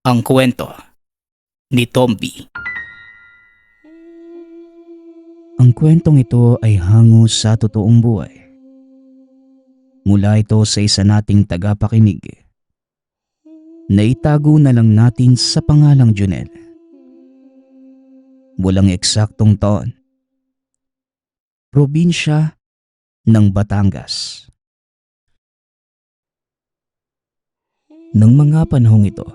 Ang kwento ni Tomby. Ang kwentong ito ay hango sa totoong buhay. Mula ito sa isa nating tagapakinig. Naitago na lang natin sa pangalang Junel. Walang eksaktong taon. Probinsya ng Batangas. Nang mga panahong ito,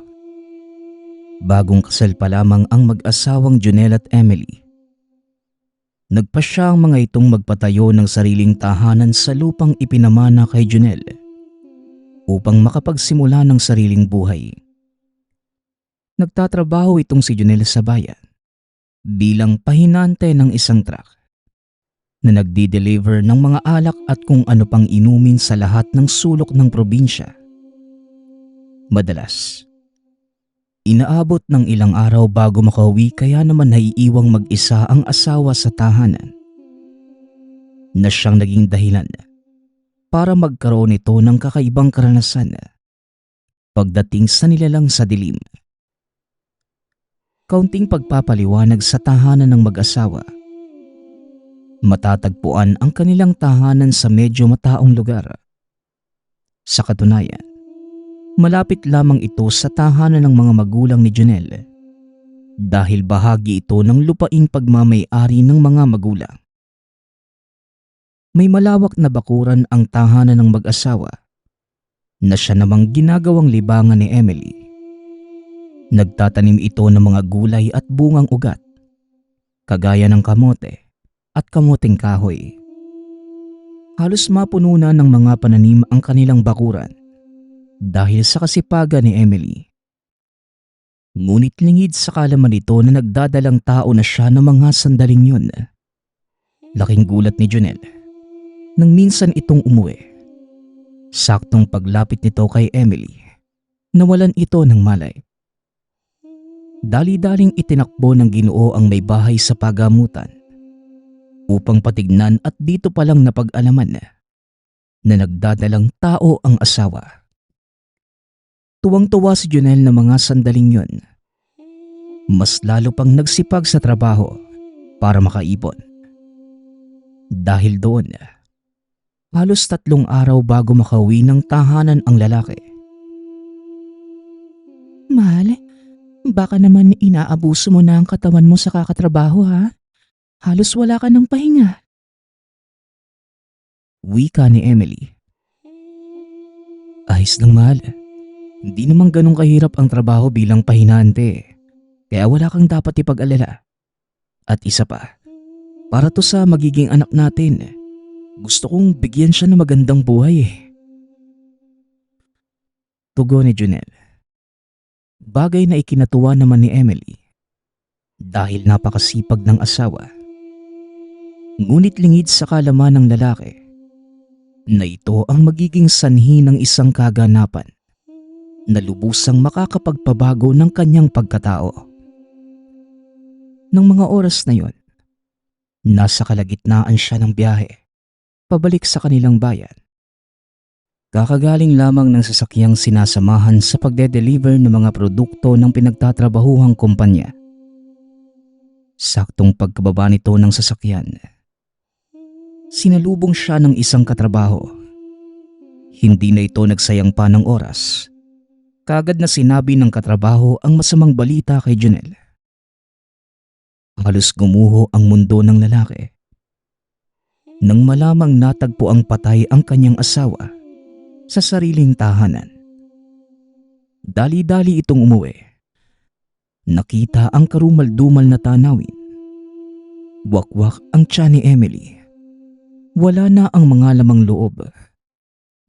bagong kasal pa lamang ang mag-asawang Junel at Emily. Nagpasya ang mga itong magpatayo ng sariling tahanan sa lupang ipinamana kay Junel upang makapagsimula ng sariling buhay. Nagtatrabaho itong si Junel sa bayan bilang pahinante ng isang truck na nagdi-deliver ng mga alak at kung ano pang inumin sa lahat ng sulok ng probinsya. Madalas, inaabot ng ilang araw bago makauwi kaya naman naiiwang mag-isa ang asawa sa tahanan na siyang naging dahilan para magkaroon ito ng kakaibang karanasan pagdating sa nilalang sa dilim. Kaunting pagpapaliwanag sa tahanan ng mag-asawa. Matatagpuan ang kanilang tahanan sa medyo mataong lugar. Sa katunayan, malapit lamang ito sa tahanan ng mga magulang ni Junel dahil bahagi ito ng lupaing pagmamay-ari ng mga magulang. May malawak na bakuran ang tahanan ng mag-asawa na siya namang ginagawang libangan ni Emily. Nagtatanim ito ng mga gulay at bungang ugat, kagaya ng kamote at kamuting kahoy. Halos mapuno na ng mga pananim ang kanilang bakuran dahil sa kasipagan ni Emily. Ngunit lingid sa kalaman nito na nagdadalang tao na siya ng mga sandaling yun. Laking gulat ni Junel nang minsan itong umuwi. Saktong paglapit nito kay Emily, nawalan ito ng malay. Dali-daling itinakbo ng Ginoo ang may bahay sa pagamutan upang patignan at dito palang napag-alaman na nagdadalang tao ang asawa. Tuwang-tuwa si Junel na mga sandaling yun. Mas lalo pang nagsipag sa trabaho para makaipon. Dahil doon, halos 3 araw bago makauwi ng tahanan ang lalaki. Mahal, baka naman inaabuso mo na ang katawan mo sa kakatrabaho ha? Halos wala ka ng pahinga. Wika ni Emily. Ayos lang mahal. Hindi naman ganun kahirap ang trabaho bilang pahinante. Kaya wala kang dapat ipag-alala. At isa pa, para to sa magiging anak natin. Gusto kong bigyan siya ng magandang buhay eh. Tugon ni Junel. Bagay na ikinatuwa naman ni Emily dahil napakasipag ng asawa. Ngunit lingid sa kalaman ng lalaki na ito ang magiging sanhi ng isang kaganapan na lubusang makakapagpabago ng kanyang pagkatao. Nang mga oras na yon, nasa kalagitnaan siya ng biyahe, pabalik sa kanilang bayan. Kakagaling lamang ng sasakyang sinasamahan sa pagde-deliver ng mga produkto ng pinagtatrabahuhang kumpanya. Saktong pagkababa nito ng sasakyan, sinalubong siya ng isang katrabaho. Hindi na ito nagsayang pa ng oras. Kaagad na sinabi ng katrabaho ang masamang balita kay Junel. Halos gumuho ang mundo ng lalaki nang malamang natagpo ang patay ang kanyang asawa sa sariling tahanan. Dali-dali itong umuwi. Nakita ang karumal-dumal na tanawin. Wakwak ang tiyan ni Emily. Wala na ang mga lamang loob,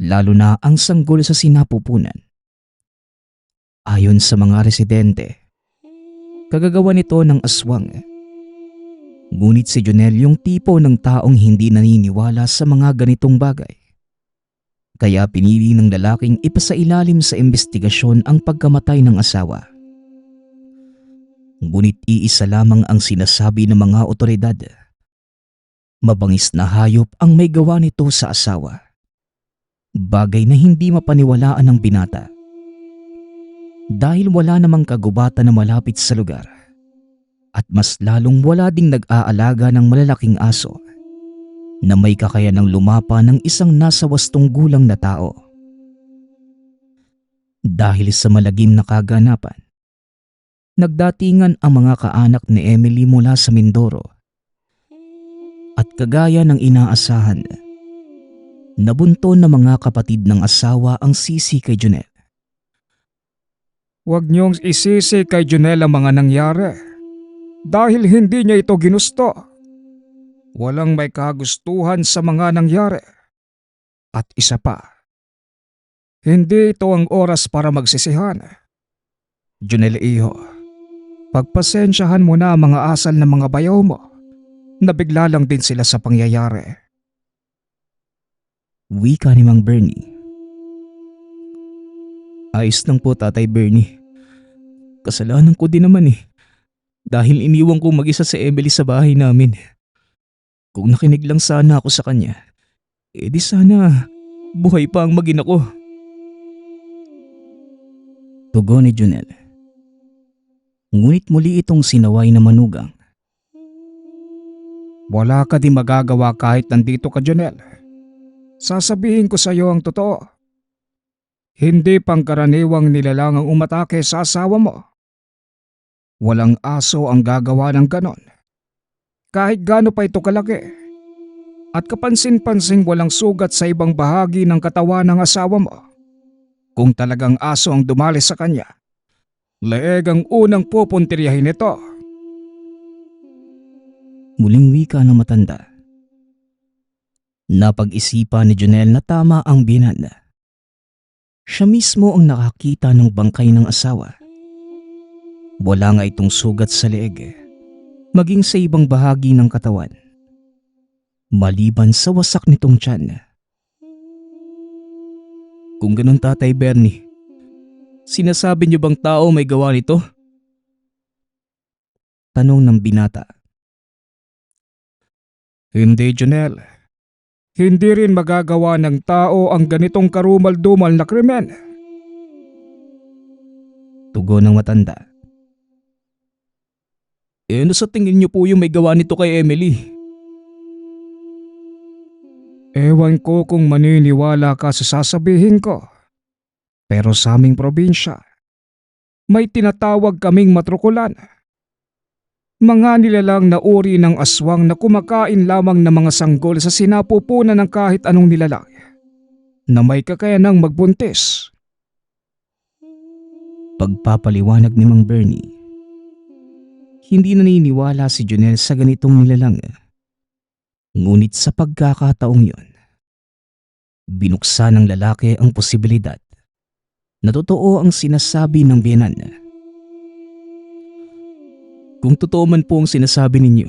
lalo na ang sanggol sa sinapupunan. Ayon sa mga residente, kagagawa nito ng aswang. Ngunit si Junel yung tipo ng taong hindi naniniwala sa mga ganitong bagay. Kaya pinili ng lalaking ipasailalim sa investigasyon ang pagkamatay ng asawa. Ngunit iisa lamang ang sinasabi ng mga otoridad. Mabangis na hayop ang may gawa nito sa asawa. Bagay na hindi mapaniwalaan ng binata. dahil wala namang kagubatan na malapit sa lugar at mas lalong wala ding nag-aalaga ng malalaking aso na may kakayanang lumapa ng isang nasa 80 gulang na tao. Dahil sa malagim na kaganapan, nagdatingan ang mga kaanak ni Emily mula sa Mindoro at kagaya ng inaasahan, nabunton ng mga kapatid ng asawa ang sisi kay Junel. Huwag niyong isisi kay Junel ang mga nangyari dahil hindi niya ito ginusto. Walang may kagustuhan sa mga nangyari. At isa pa, hindi ito ang oras para magsisihan. Junel iho, pagpasensyahan mo na ang mga asal ng mga bayaw mo. Nabigla lang din sila sa pangyayari. Wika ni Mang Bernie. Ayos lang po, Tatay Bernie. Kasalanan ko din naman dahil iniwan ko mag-isa si Emily sa bahay namin. Kung nakinig lang sana ako sa kanya, di sana buhay pa ang mag-ina ko. Tugon ni Junel. Ngunit muli itong sinaway na manugang. Wala ka din magagawa kahit nandito ka, Junel. Sasabihin ko sa iyo ang totoo. Hindi pangkaraniwang nilalang ang umatake sa asawa mo. Walang aso ang gagawa ng ganon. Kahit gaano pa ito kalaki. At kapansin-pansing walang sugat sa ibang bahagi ng katawan ng asawa mo. Kung talagang aso ang dumali sa kanya, leeg ang unang pupuntiryahin ito. Muling wika ng matanda. Napag-isipan ni Junel na tama ang biyenan. Siya mismo ang nakakita ng bangkay ng asawa. Wala nga itong sugat sa leeg, maging sa ibang bahagi ng katawan, maliban sa wasak nitong tiyan. Kung ganun, Tatay Bernie, sinasabi niyo bang tao may gawa nito? Tanong ng binata. Hindi, Junel. Hindi rin magagawa ng tao ang ganitong karumal-dumal na krimen. Tugon ng matanda. Ano sa tingin niyo po yung may gawa nito kay Emily? Ewan ko kung maniniwala ka sa sasabihin ko. Pero sa aming probinsya, may tinatawag kaming matrukulan. Mga nilalang na uri ng aswang na kumakain lamang ng mga sanggol sa sinapupunan ng kahit anong nilalang na may kakayanang magbuntis. Pagpapaliwanag ni Mang Bernie, hindi naniniwala si Junel sa ganitong nilalang. Ngunit sa pagkakataong yon, binuksan ng lalaki ang posibilidad na totoo ang sinasabi ng biyenan. Kung totoo man po ang sinasabi ninyo,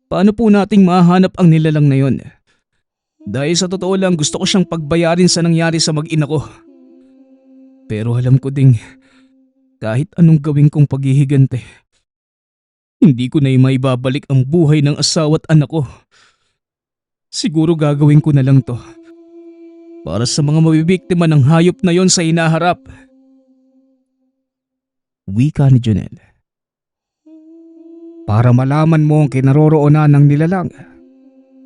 paano po nating mahanap ang nilalang na yon? Dahil sa totoo lang, gusto ko siyang pagbayarin sa nangyari sa mag-ina ko. Pero alam ko ding kahit anong gawin kong paghihigante, hindi ko na maibabalik ang buhay ng asawa at anak ko. Siguro gagawin ko na lang to para sa mga mabibiktima ng hayop na yon sa hinaharap. Wika ni Junel. Para malaman mo ang kinaroroonan ng nilalang,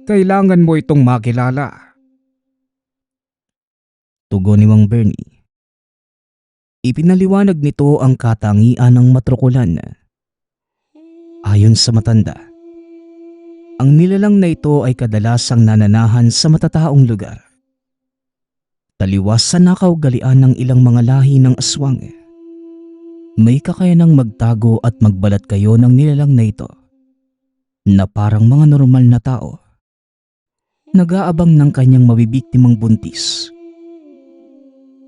kailangan mo itong makilala. Tugon ni Mang Bernie. Ipinaliwanag nito ang katangian ng matrukulan. Ayon sa matanda, ang nilalang na ito ay kadalasang nananahan sa matataong lugar. Taliwas sa nakaugalian ng ilang mga lahi ng aswang. May kakayanang magtago at magbalat kayo ng nilalang na ito na parang mga normal na tao. Nag-aabang ng kanyang mabibiktimang buntis.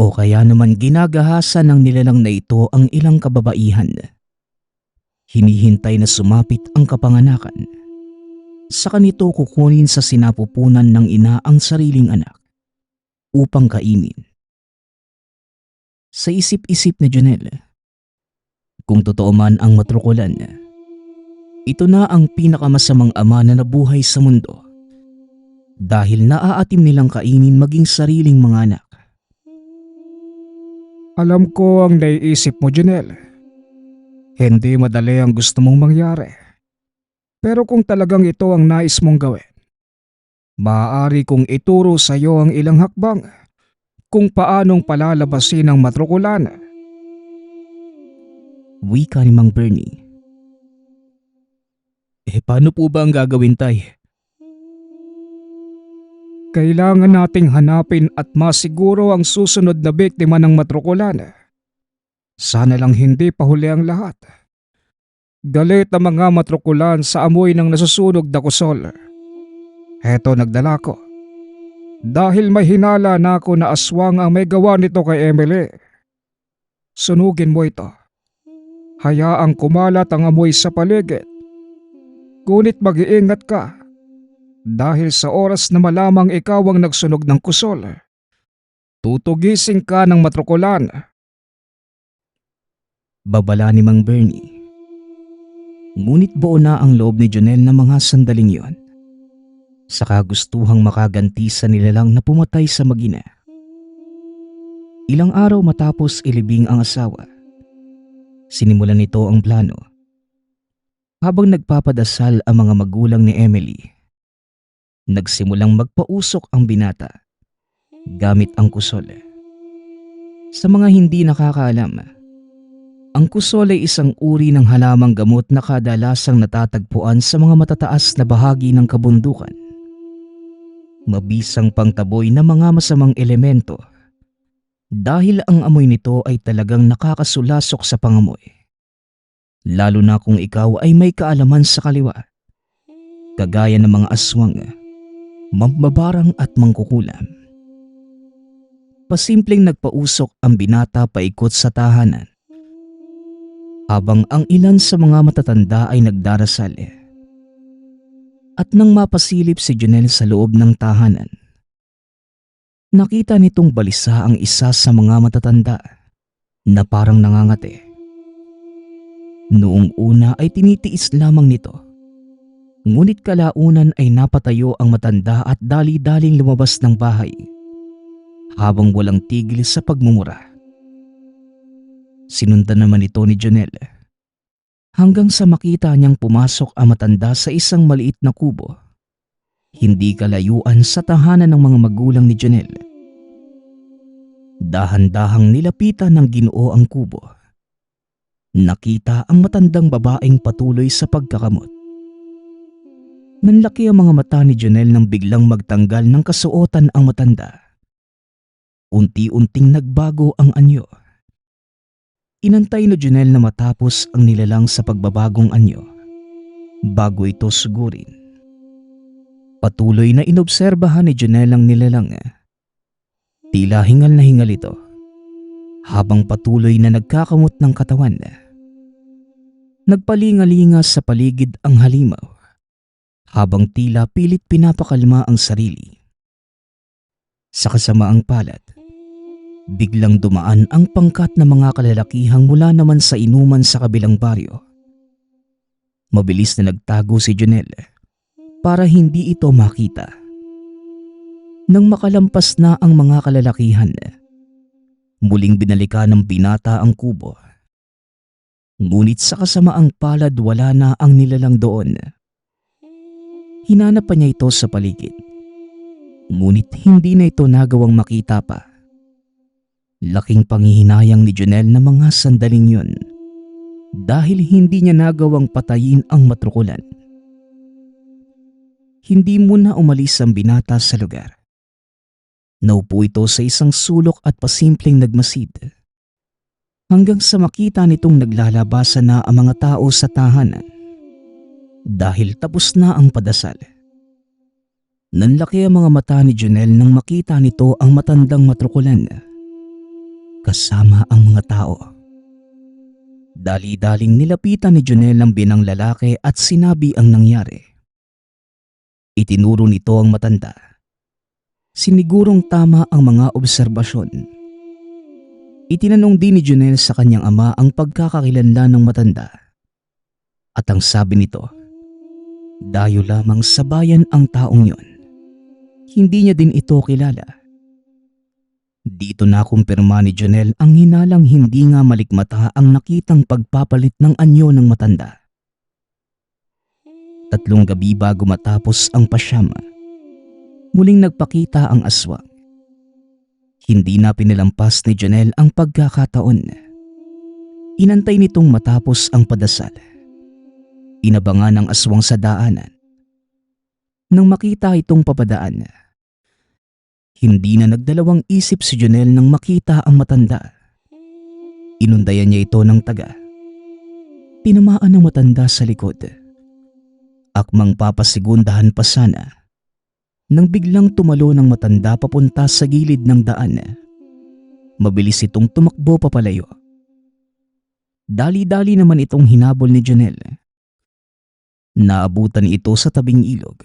O kaya naman ginagahasan ng nilalang na ito ang ilang kababaihan. Hinihintay na sumapit ang kapanganakan. Saka nito kukunin sa sinapupunan ng ina ang sariling anak upang kainin. Sa isip-isip ni Junel, kung totoo man ang matrukulan, ito na ang pinakamasamang ama na nabuhay sa mundo dahil naaatim nilang kainin maging sariling mga anak. Alam ko ang naiisip mo, Janelle. Hindi madali ang gusto mong mangyari. Pero kung talagang ito ang nais mong gawin, maaari kong ituro sa iyo ang ilang hakbang kung paanong palalabasin ang matrikulan. Wika ni Mang Bernie. Paano po ba ang gagawin, Tay? Kailangan nating hanapin at masiguro ang susunod na biktima ng matrikulan. Sana lang hindi pa huli ang lahat. Galit ang mga matrikulan sa amoy ng nasusunog na kusol. Heto nagdala ko. Dahil may hinala na ako na aswang ang may gawa nito kay Emily. Sunugin mo ito. Hayaang kumalat ang amoy sa paligid. Ngunit mag-iingat ka. Dahil sa oras na malamang ikaw ang nagsunog ng kusol, tutugising ka ng matrikulan. Babala ni Mang Bernie. Ngunit buo na ang loob ni Jonel na mga sandaling yon. Sa kagustuhang makaganti sa nilalang na pumatay sa mag-ina. Ilang araw matapos ilibing ang asawa, sinimulan nito ang plano. Habang nagpapadasal ang mga magulang ni Emily, nagsimulang magpausok ang binata gamit ang kusol. Sa mga hindi nakakaalam, ang kusol ay isang uri ng halamang gamot na kadalasang natatagpuan sa mga matataas na bahagi ng kabundukan. Mabisang pangtaboy ng mga masamang elemento dahil ang amoy nito ay talagang nakakasulasok sa pangamoy. Lalo na kung ikaw ay may kaalaman sa kaliwa, kagaya ng mga aswang, mambabarang at mangkukulam. Pasimpleng nagpausok ang binata paikot sa tahanan, habang ang ilan sa mga matatanda ay nagdarasal. At nang mapasilip si Jonel sa loob ng tahanan, nakita nitong balisa ang isa sa mga matatanda na parang nangangati. Noong una ay tinitiis lamang nito. Ngunit kalaunan ay napatayo ang matanda at dali-daling lumabas ng bahay habang walang tigil sa pagmumura. Sinundan naman ito ni Jonel hanggang sa makita niyang pumasok ang matanda sa isang maliit na kubo, hindi kalayuan sa tahanan ng mga magulang ni Jonel. Dahan-dahang nilapitan ng Ginoo ang kubo. Nakita ang matandang babaeng patuloy sa pagkakamot. Nanlaki ang mga mata ni Jonel nang biglang magtanggal ng kasuotan ang matanda. Unti-unting nagbago ang anyo. Inantay ni Jonel na matapos ang nilalang sa pagbabagong anyo bago ito sugurin. Patuloy na inobserbahan ni Jonel ang nilalang. Tila hingal na hingal ito habang patuloy na nagkakamot ng katawan. Nagpalingalinga sa paligid ang halimaw habang tila pilit pinapakalma ang sarili. Sa kasamaang palad, biglang dumaan ang pangkat na mga kalalakihang mula naman sa inuman sa kabilang baryo. Mabilis na nagtago si Jonel para hindi ito makita. Nang makalampas na ang mga kalalakihan, muling binalikan ng binata ang kubo. Ngunit sa kasamaang palad wala na ang nilalang doon. Hinanap pa niya ito sa paligid. Ngunit hindi na ito nagawang makita pa. Laking panghihinayang ni Jonel na mga sandaling yun dahil hindi niya nagawang patayin ang matrukulan. Hindi muna umalis ang binata sa lugar. Naupo ito sa isang sulok at pasimpleng nagmasid hanggang sa makita nitong naglalabasan na ang mga tao sa tahanan dahil tapos na ang padasal. Nanlaki ang mga mata ni Jonel nang makita nito ang matandang matrukulan kasama ang mga tao. Dali-daling nilapitan ni Jonel ang binang lalaki at sinabi ang nangyari. Itinuro nito ang matanda. Sinigurong tama ang mga obserbasyon. Itinanong din ni Jonel sa kanyang ama ang pagkakakilanlan ng matanda. At ang sabi nito, dayo lamang sa bayan ang taong yon. Hindi niya din ito kilala. Dito na kumpirma ni Jonel ang hinalang hindi nga malikmata ang nakitang pagpapalit ng anyo ng matanda. 3 gabi bago matapos ang pasyam, muling nagpakita ang aswang. Hindi na pinilampas ni Jonel ang pagkakataon. Inantay nitong matapos ang padasal. Inabangan ang aswang sa daanan. Nang makita itong papadaan, hindi na nagdalawang isip si Jonel nang makita ang matanda. Inundayan niya ito ng taga. Tinamaan ng matanda sa likod. Akmang papasigundahan pa sana nang biglang tumalo ng matanda papunta sa gilid ng daan. Mabilis itong tumakbo papalayo. Dali-dali naman itong hinabol ni Jonel. Naabutan ito sa tabing ilog.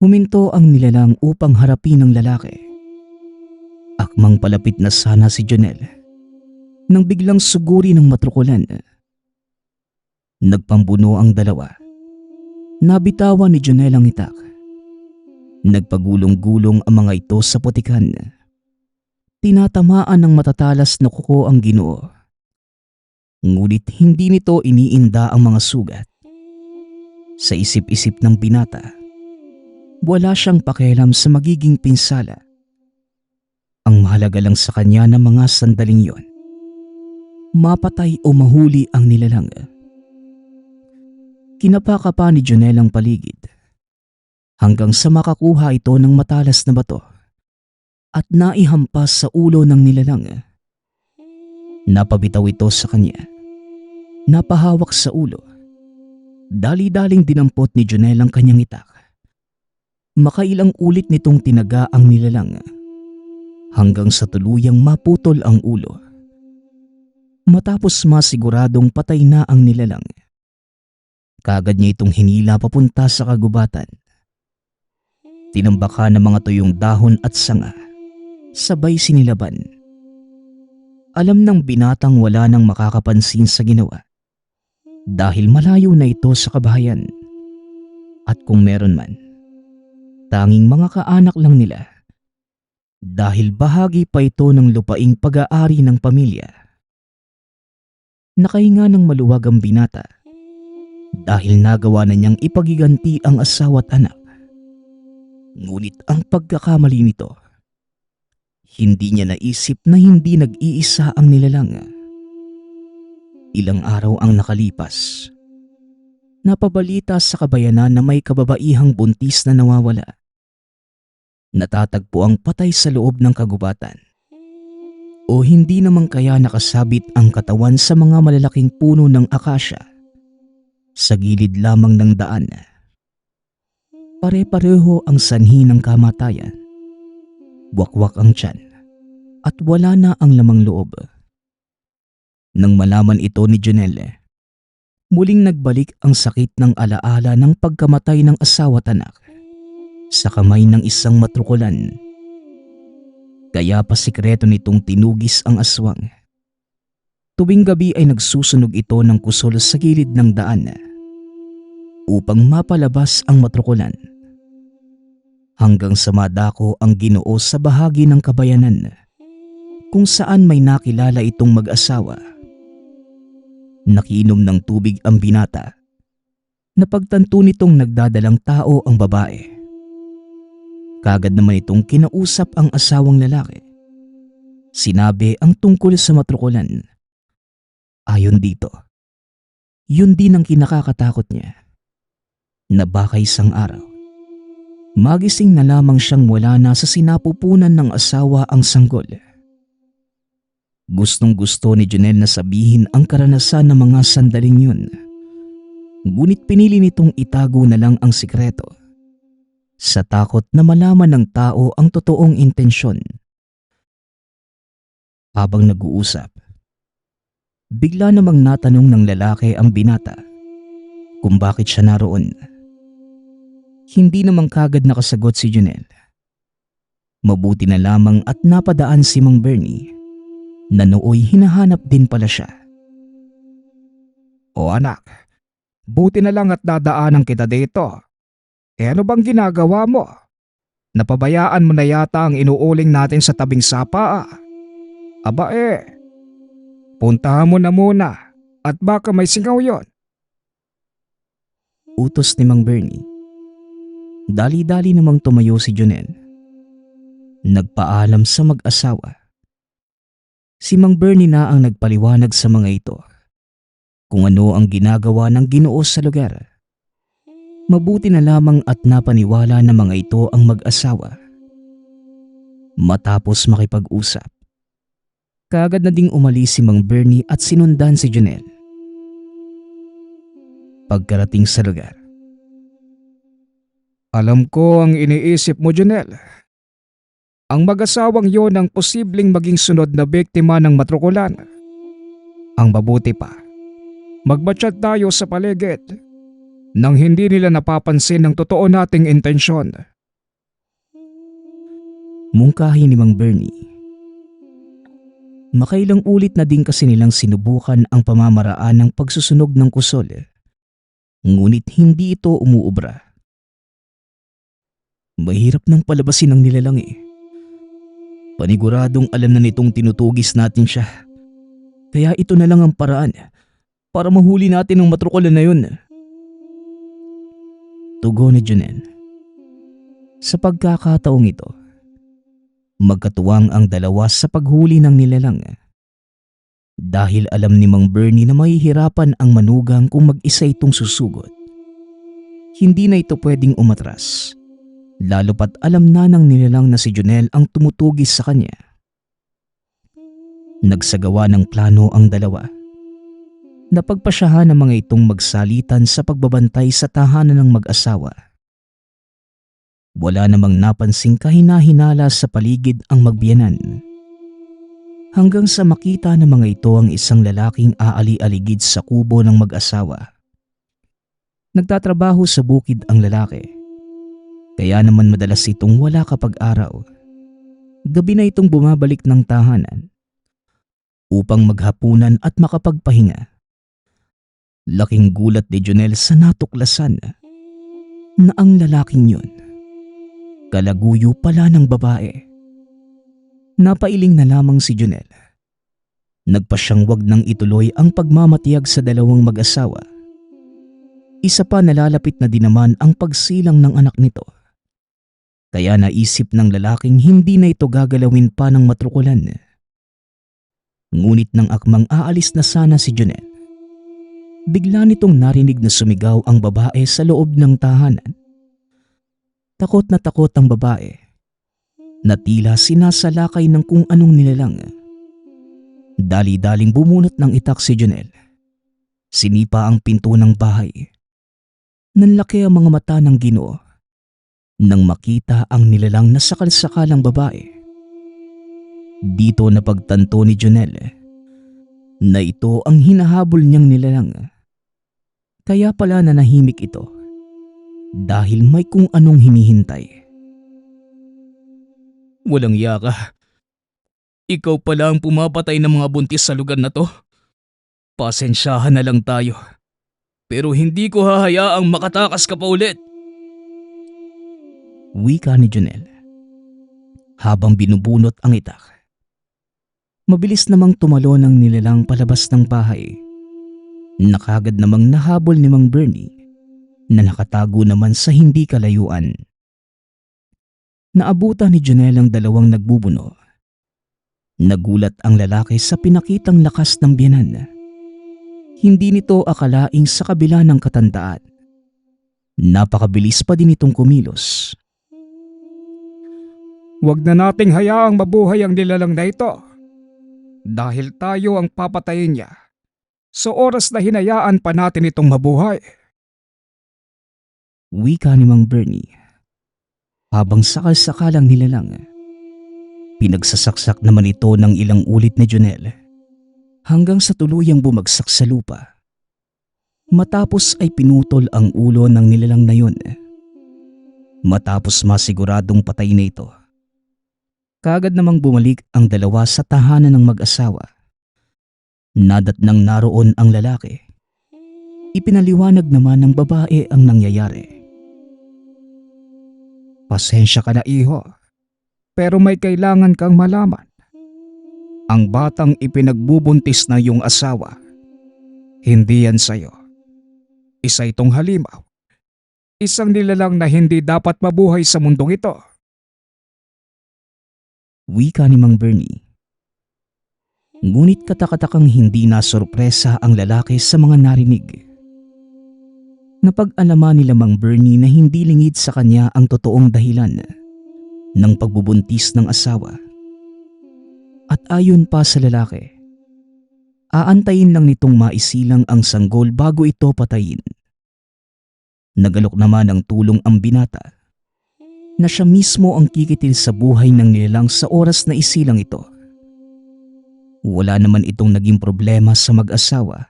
Huminto ang nilalang upang harapin ang lalaki. Akmang palapit na sana si Jonel nang biglang suguri ng matrukulan. Nagpambuno ang dalawa. Nabitawan ni Jonel ang itak. Nagpagulong-gulong ang mga ito sa putikan. Tinatamaan ng matatalas na kuko ang Ginoo. Ngunit hindi nito iniinda ang mga sugat. Sa isip-isip ng binata, wala siyang pakialam sa magiging pinsala. Ang mahalaga lang sa kanya na mga sandaling yon, mapatay o mahuli ang nilalang. Kinapaka pa ni Jonel ang paligid hanggang sa makakuha ito ng matalas na bato at naihampas sa ulo ng nilalang. Napabitaw ito sa kanya. Napahawak sa ulo. Dali-daling dinampot ni Jonel ang kanyang itak. Makailang ulit nitong tinaga ang nilalang hanggang sa tuluyang maputol ang ulo. Matapos masiguradong patay na ang nilalang, kagad niya itong hinila papunta sa kagubatan. Tinambaka ng mga tuyong dahon at sanga, sabay sinilaban. Alam ng binatang wala nang makakapansin sa ginawa dahil malayo na ito sa kabahayan. At kung meron man, tanging mga kaanak lang nila dahil bahagi pa ito ng lupaing pag-aari ng pamilya. Nakahinga ng maluwag ang binata dahil nagawa na niyang ipagiganti ang asawa at anak. Ngunit ang pagkakamali nito, hindi niya naisip na hindi nag-iisa ang nilalang. Ilang araw ang nakalipas. Napabalita sa kabayanan na may kababaihang buntis na nawawala. Natatagpo ang patay sa loob ng kagubatan. O hindi naman kaya nakasabit ang katawan sa mga malalaking puno ng akasya sa gilid lamang ng daan. Pare-pareho ang sanhi ng kamatayan. Wakwak ang tiyan at wala na ang lamang loob. Nang malaman ito ni Jonel, muling nagbalik ang sakit ng alaala ng pagkamatay ng asawa at anak sa kamay ng isang matrukulan. Kaya pa sikreto nitong tinugis ang aswang. Tuwing gabi ay nagsusunog ito ng kusol sa gilid ng daan upang mapalabas ang matrukulan. Hanggang sa madako ang Ginoo sa bahagi ng kabayanan kung saan may nakilala itong mag-asawa. Nakiinom ng tubig ang binata. Napagtanto nitong nagdadalang tao ang babae. Kagad naman itong kinausap ang asawang lalaki. Sinabi ang tungkol sa matrukulan. Ayon dito, yun din ang kinakakatakot niya. Na baka isang araw, magising na lamang siyang wala na sa sinapupunan ng asawa ang sanggol. Gustong gusto ni Jonel na sabihin ang karanasan ng mga sandaling yun. Ngunit pinili nitong itago na lang ang sikreto sa takot na malaman ng tao ang totoong intensyon. Habang nag-uusap, bigla namang natanong ng lalaki ang binata kung bakit siya naroon. Hindi namang kagad nakasagot si Jonel. Mabuti na lamang at napadaan si Mang Bernie na nooy hinahanap din pala siya. O anak, buti na lang at dadaanan kita dito. Ano bang ginagawa mo? Napabayaan mo na yata ang inuuling natin sa tabing sapa. Aba puntahan mo na muna at baka may singaw yon. Utos ni Mang Bernie. Dali-dali namang tumayo si Jonel. Nagpaalam sa mag-asawa. Si Mang Bernie na ang nagpaliwanag sa mga ito kung ano ang ginagawa ng Ginoo sa lugar. Mabuti na lamang at napaniwala ng mga ito ang mag-asawa. Matapos makipag-usap, kaagad na ding umalis si Mang Bernie at sinundan si Jonel. Pagkarating sa lugar, Alam ko ang iniisip mo, Jonel. Ang mag-asawang yon ang posibleng maging sunod na biktima ng matrukulan. Ang mabuti pa, magbatsyad tayo sa paligid nang hindi nila napapansin ang totoo nating intensyon. mungkahi ni Mang Bernie. Makailang ulit na din kasi nilang sinubukan ang pamamaraan ng pagsusunog ng kusol. Ngunit hindi ito umuubra. Mahirap nang palabasin ang nilalang Paniguradong alam na nitong tinutugis natin siya. Kaya ito na lang ang paraan para mahuli natin ang matrukulan na yun. Tugon ni Jonel. Sa pagkakataong ito, magkatuwang ang dalawa sa paghuli ng nilalang. Dahil alam ni Mang Bernie na mahihirapan ang manugang kung mag-isa itong susugod. Hindi na ito pwedeng umatras, lalo pat alam na ng nilalang na si Jonel ang tumutugis sa kanya. Nagsagawa ng plano ang dalawa. Napagpasyahan ng mga itong magsalitan sa pagbabantay sa tahanan ng mag-asawa. Wala namang napansing kahina-hinala sa paligid ang magbiyanan. Hanggang sa makita ng mga ito ang isang lalaking aali-aligid sa kubo ng mag-asawa. Nagtatrabaho sa bukid ang lalaki. Kaya naman madalas itong wala kapag araw. Gabi na itong bumabalik ng tahanan upang maghapunan at makapagpahinga. Laking gulat ni Jonel sa natuklasan na ang lalaking yun kalaguyo pala ng babae. Napailing na lamang si Jonel. Nagpa siyang wag nang ituloy ang pagmamatiyag sa dalawang mag-asawa. Isa pa nalalapit na din naman ang pagsilang ng anak nito. Kaya naisip ng lalaking hindi na ito gagalawin pa ng matrukulan. Ngunit nang akmang aalis na sana si Jonel, bigla nitong narinig na sumigaw ang babae sa loob ng tahanan. Takot na takot ang babae na tila sinasalakay ng kung anong nilalang. Dali-daling bumunot ng itak si Jonel. Sinipa ang pinto ng bahay. Nanlaki ang mga mata ng Ginoo nang makita ang nilalang na sakal-sakalang babae. Dito napagtanto ni Jonel na ito ang hinahabol niyang nilalang. Kaya pala nanahimik ito dahil may kung anong hinihintay. Walang yaka. Ikaw pala ang pumapatay ng mga buntis sa lugar na to. Pasensyahan na lang tayo. Pero hindi ko hahayaang makatakas ka pa ulit. Wika ni Jonel habang binubunot ang itak. Mabilis namang tumalon ang nilalang palabas ng bahay. Nakagad namang nahabol ni Mang Bernie na nakatago naman sa hindi kalayuan. Naabutan ni Jonel ang dalawang nagbubuno. Nagulat ang lalaki sa pinakitang lakas ng biyanan. Hindi nito akalaing sa kabila ng katandaan. Napakabilis pa din itong kumilos. Huwag na nating hayaang mabuhay ang nilalang na ito. Dahil tayo ang papatayin niya. Sa oras na hinayaan pa natin itong mabuhay. Wika ni Mang Bernie habang sakal-sakalang nilalang. Pinagsasaksak naman ito ng ilang ulit ni Jonel hanggang sa tuluyang bumagsak sa lupa. Matapos ay pinutol ang ulo ng nilalang na yun. Matapos masiguradong patay na ito, kaagad namang bumalik ang dalawa sa tahanan ng mag-asawa. Nadatnang naroon ang lalaki. Ipinaliwanag naman ng babae ang nangyayari. Pasensya ka na iho, pero may kailangan kang malaman. Ang batang ipinagbubuntis na iyong asawa, hindi yan sa'yo. Isa itong halimaw. Isang nilalang na hindi dapat mabuhay sa mundong ito. Wika ni Mang Bernie. Ngunit katakatakang hindi na sorpresa ang lalaki sa mga narinig. Napag-alaman nila Mang Bernie na hindi lingid sa kanya ang totoong dahilan ng pagbubuntis ng asawa. At ayon pa sa lalaki, aantayin lang nitong maisilang ang sanggol bago ito patayin. Nagalok naman ng tulong ang binata na siya mismo ang kikitil sa buhay ng nilalang sa oras na isilang ito. Wala naman itong naging problema sa mag-asawa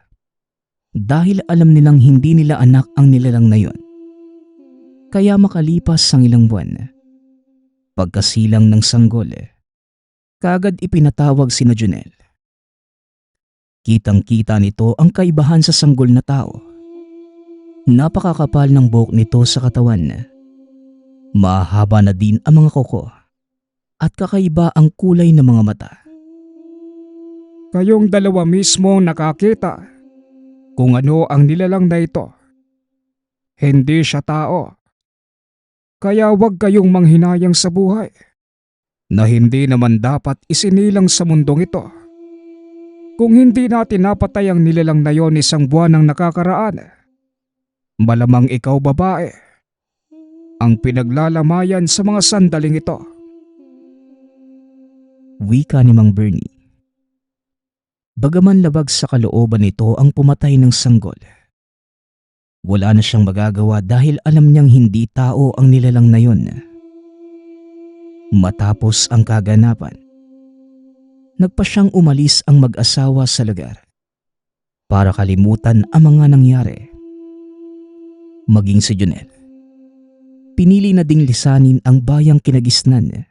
dahil alam nilang hindi nila anak ang nilalang na yon. Kaya makalipas ang ilang buwan, pagkasilang ng sanggol, kaagad ipinatawag sina Junel. Kitang-kita nito ang kaibahan sa sanggol na tao. Napakakapal ng buhok nito sa katawan. Mahaba na din ang mga kuko at kakaiba ang kulay ng mga mata. Kayong dalawa mismo nakakita kung ano ang nilalang na ito. Hindi siya tao. Kaya huwag kayong manghinayang sa buhay na hindi naman dapat isinilang sa mundong ito. Kung hindi natin napatay ang nilalang na yon isang buwan ang nakakaraan, malamang ikaw babae ang pinaglalamayan sa mga sandaling ito. Wika ni Mang Bernie. Bagaman labag sa kalooban nito ang pumatay ng sanggol, wala na siyang magagawa dahil alam niyang hindi tao ang nilalang na yon. Matapos ang kaganapan, nagpa siyang umalis ang mag-asawa sa lugar para kalimutan ang mga nangyari. Maging si Junel, pinili na ding lisanin ang bayang kinagisnan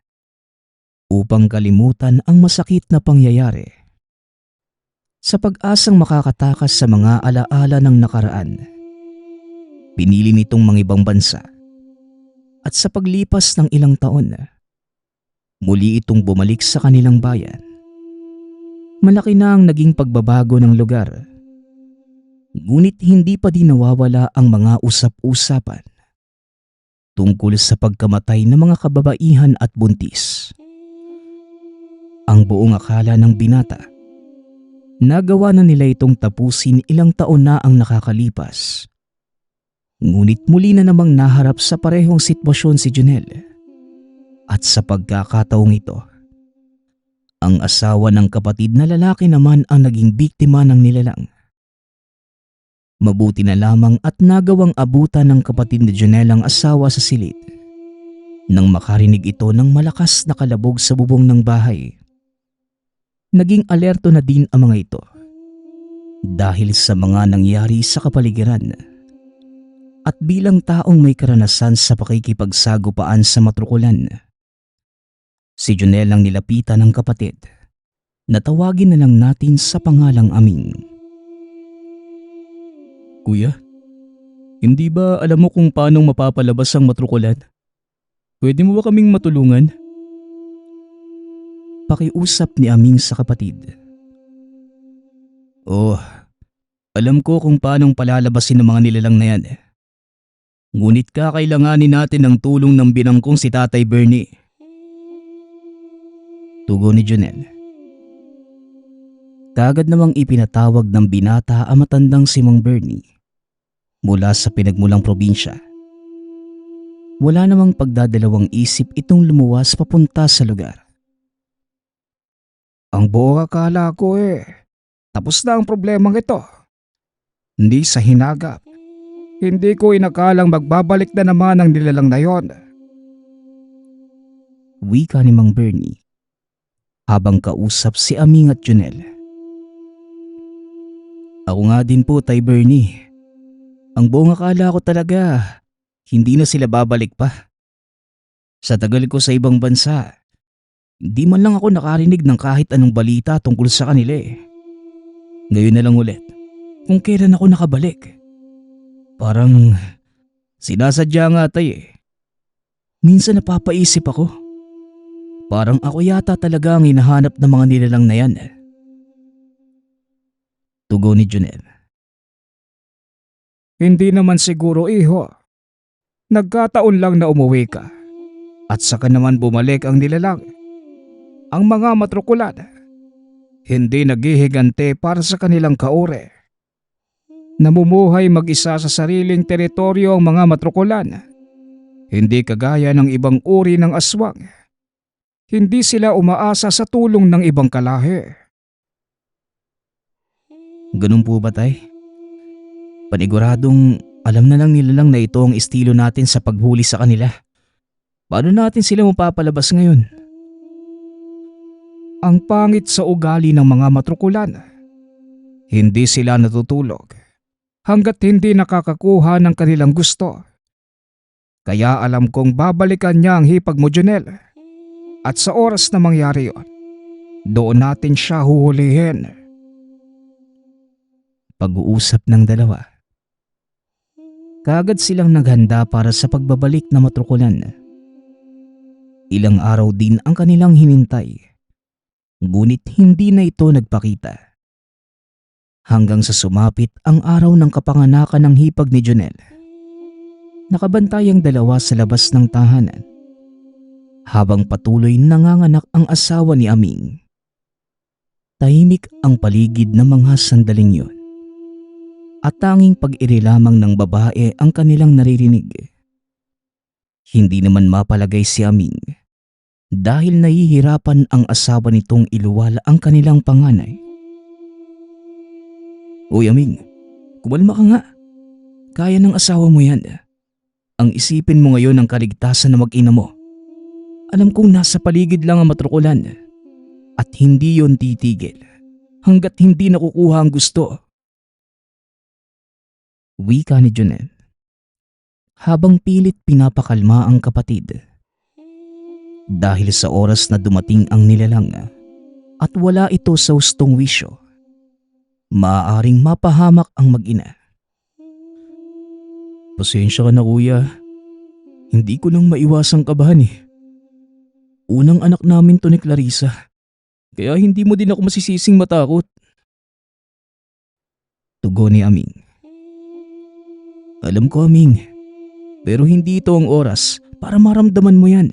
upang kalimutan ang masakit na pangyayari. Sa pag-asang makakatakas sa mga alaala ng nakaraan, pinili nitong mangibang bansa at sa paglipas ng ilang taon, muli itong bumalik sa kanilang bayan. Malaki na ang naging pagbabago ng lugar, ngunit hindi pa din nawawala ang mga usap-usapan tungkol sa pagkamatay ng mga kababaihan at buntis. Ang buong akala ng binata, nagawa na nila itong tapusin ilang taon na ang nakakalipas. Ngunit muli na namang naharap sa parehong sitwasyon si Junel. At sa pagkakataong ito, ang asawa ng kapatid na lalaki naman ang naging biktima ng nilalang. Mabuti na lamang at nagawang abutan ng kapatid ni Junel ang asawa sa silid nang makarinig ito ng malakas na kalabog sa bubong ng bahay. Naging alerto na din ang mga ito dahil sa mga nangyari sa kapaligiran. At bilang taong may karanasan sa pakikipagsagupaan sa matrukulan, si Junel ang nilapitan ng kapatid na tawagin na lang natin sa pangalang Aming. Kuya, hindi ba alam mo kung paano mapapalabas ang matrukulan? Pwede mo ba kaming matulungan? Pakiusap ni Aming sa kapatid. Oh, alam ko kung paanong palalabasin ng mga nilalang na yan. Ngunit kakailanganin natin ng tulong ng binangkong si Tatay Bernie. Tugon ni Junel. Kaagad namang ipinatawag ng binata ang matandang si Mang Bernie mula sa pinagmulang probinsya. Wala namang pagdadalawang isip itong lumuwas papunta sa lugar. Ang buong akala ko tapos na ang problemang ito. Hindi sa hinagap. Hindi ko inakalang magbabalik na naman ang nilalang na yon. Wika ni Mang Bernie habang kausap si Aming at Junel. Ako nga din po, Tay Bernie. Ang buong akala ko talaga, hindi na sila babalik pa. Sa tagal ko sa ibang bansa, hindi man lang ako nakarinig ng kahit anong balita tungkol sa kanila eh. Ngayon na lang ulit, kung kailan ako nakabalik. Parang sinasadya nga tay eh. Minsan napapaisip ako. Parang ako yata talaga ang hinahanap ng mga nilalang na yan. Tugon ni Junel. Hindi naman siguro, iho. Nagkataon lang na umuwi ka. At saka naman bumalik ang nilalang. Ang mga matrukulan, hindi naghihigante para sa kanilang kaore. Namumuhay mag-isa sa sariling teritoryo ang mga matrukulan. Hindi kagaya ng ibang uri ng aswang. Hindi sila umaasa sa tulong ng ibang kalahi. Ganun po ba, tay? Paniguradong alam na lang nila lang na ito ang estilo natin sa paghuli sa kanila. Paano natin sila mapapalabas ngayon? Ang pangit sa ugali ng mga matrukulan. Hindi sila natutulog hanggat hindi nakakakuha ng kanilang gusto. Kaya alam kong babalikan niya ang hipag mo, Junel. At sa oras na mangyari yon, doon natin siya huhulihin. Pag-uusap ng dalawa. Kaagad silang naghanda para sa pagbabalik na matrukulan. Ilang araw din ang kanilang hinintay. Ngunit hindi na ito nagpakita. Hanggang sa sumapit ang araw ng kapanganakan ng hipag ni Junel. Nakabantay ang dalawa sa labas ng tahanan. Habang patuloy nanganganak ang asawa ni Aming. Tahimik ang paligid ng mga sandaling yun. At tanging pag-iri lamang ng babae ang kanilang naririnig. Hindi naman mapalagay si Aming dahil nahihirapan ang asawa nitong iluwala ang kanilang panganay. Uy Aming, kumalma ka nga. Kaya ng asawa mo yan. Ang isipin mo ngayon ang kaligtasan na mag-ina mo. Alam kong nasa paligid lang ang matrukulan at hindi yon titigil hanggat hindi nakukuha ang gusto. Wika ni Junel habang pilit pinapakalma ang kapatid. Dahil sa oras na dumating ang nilalang at wala ito sa hustong wisyo, maaaring mapahamak ang mag-ina. Pasensya ka na kuya, hindi ko lang maiwasang kabahan eh. Unang anak namin to ni Clarissa, kaya hindi mo din ako masisising matakot. Tugon ni Aming. Alam ko Aming, pero hindi ito ang oras para maramdaman mo yan.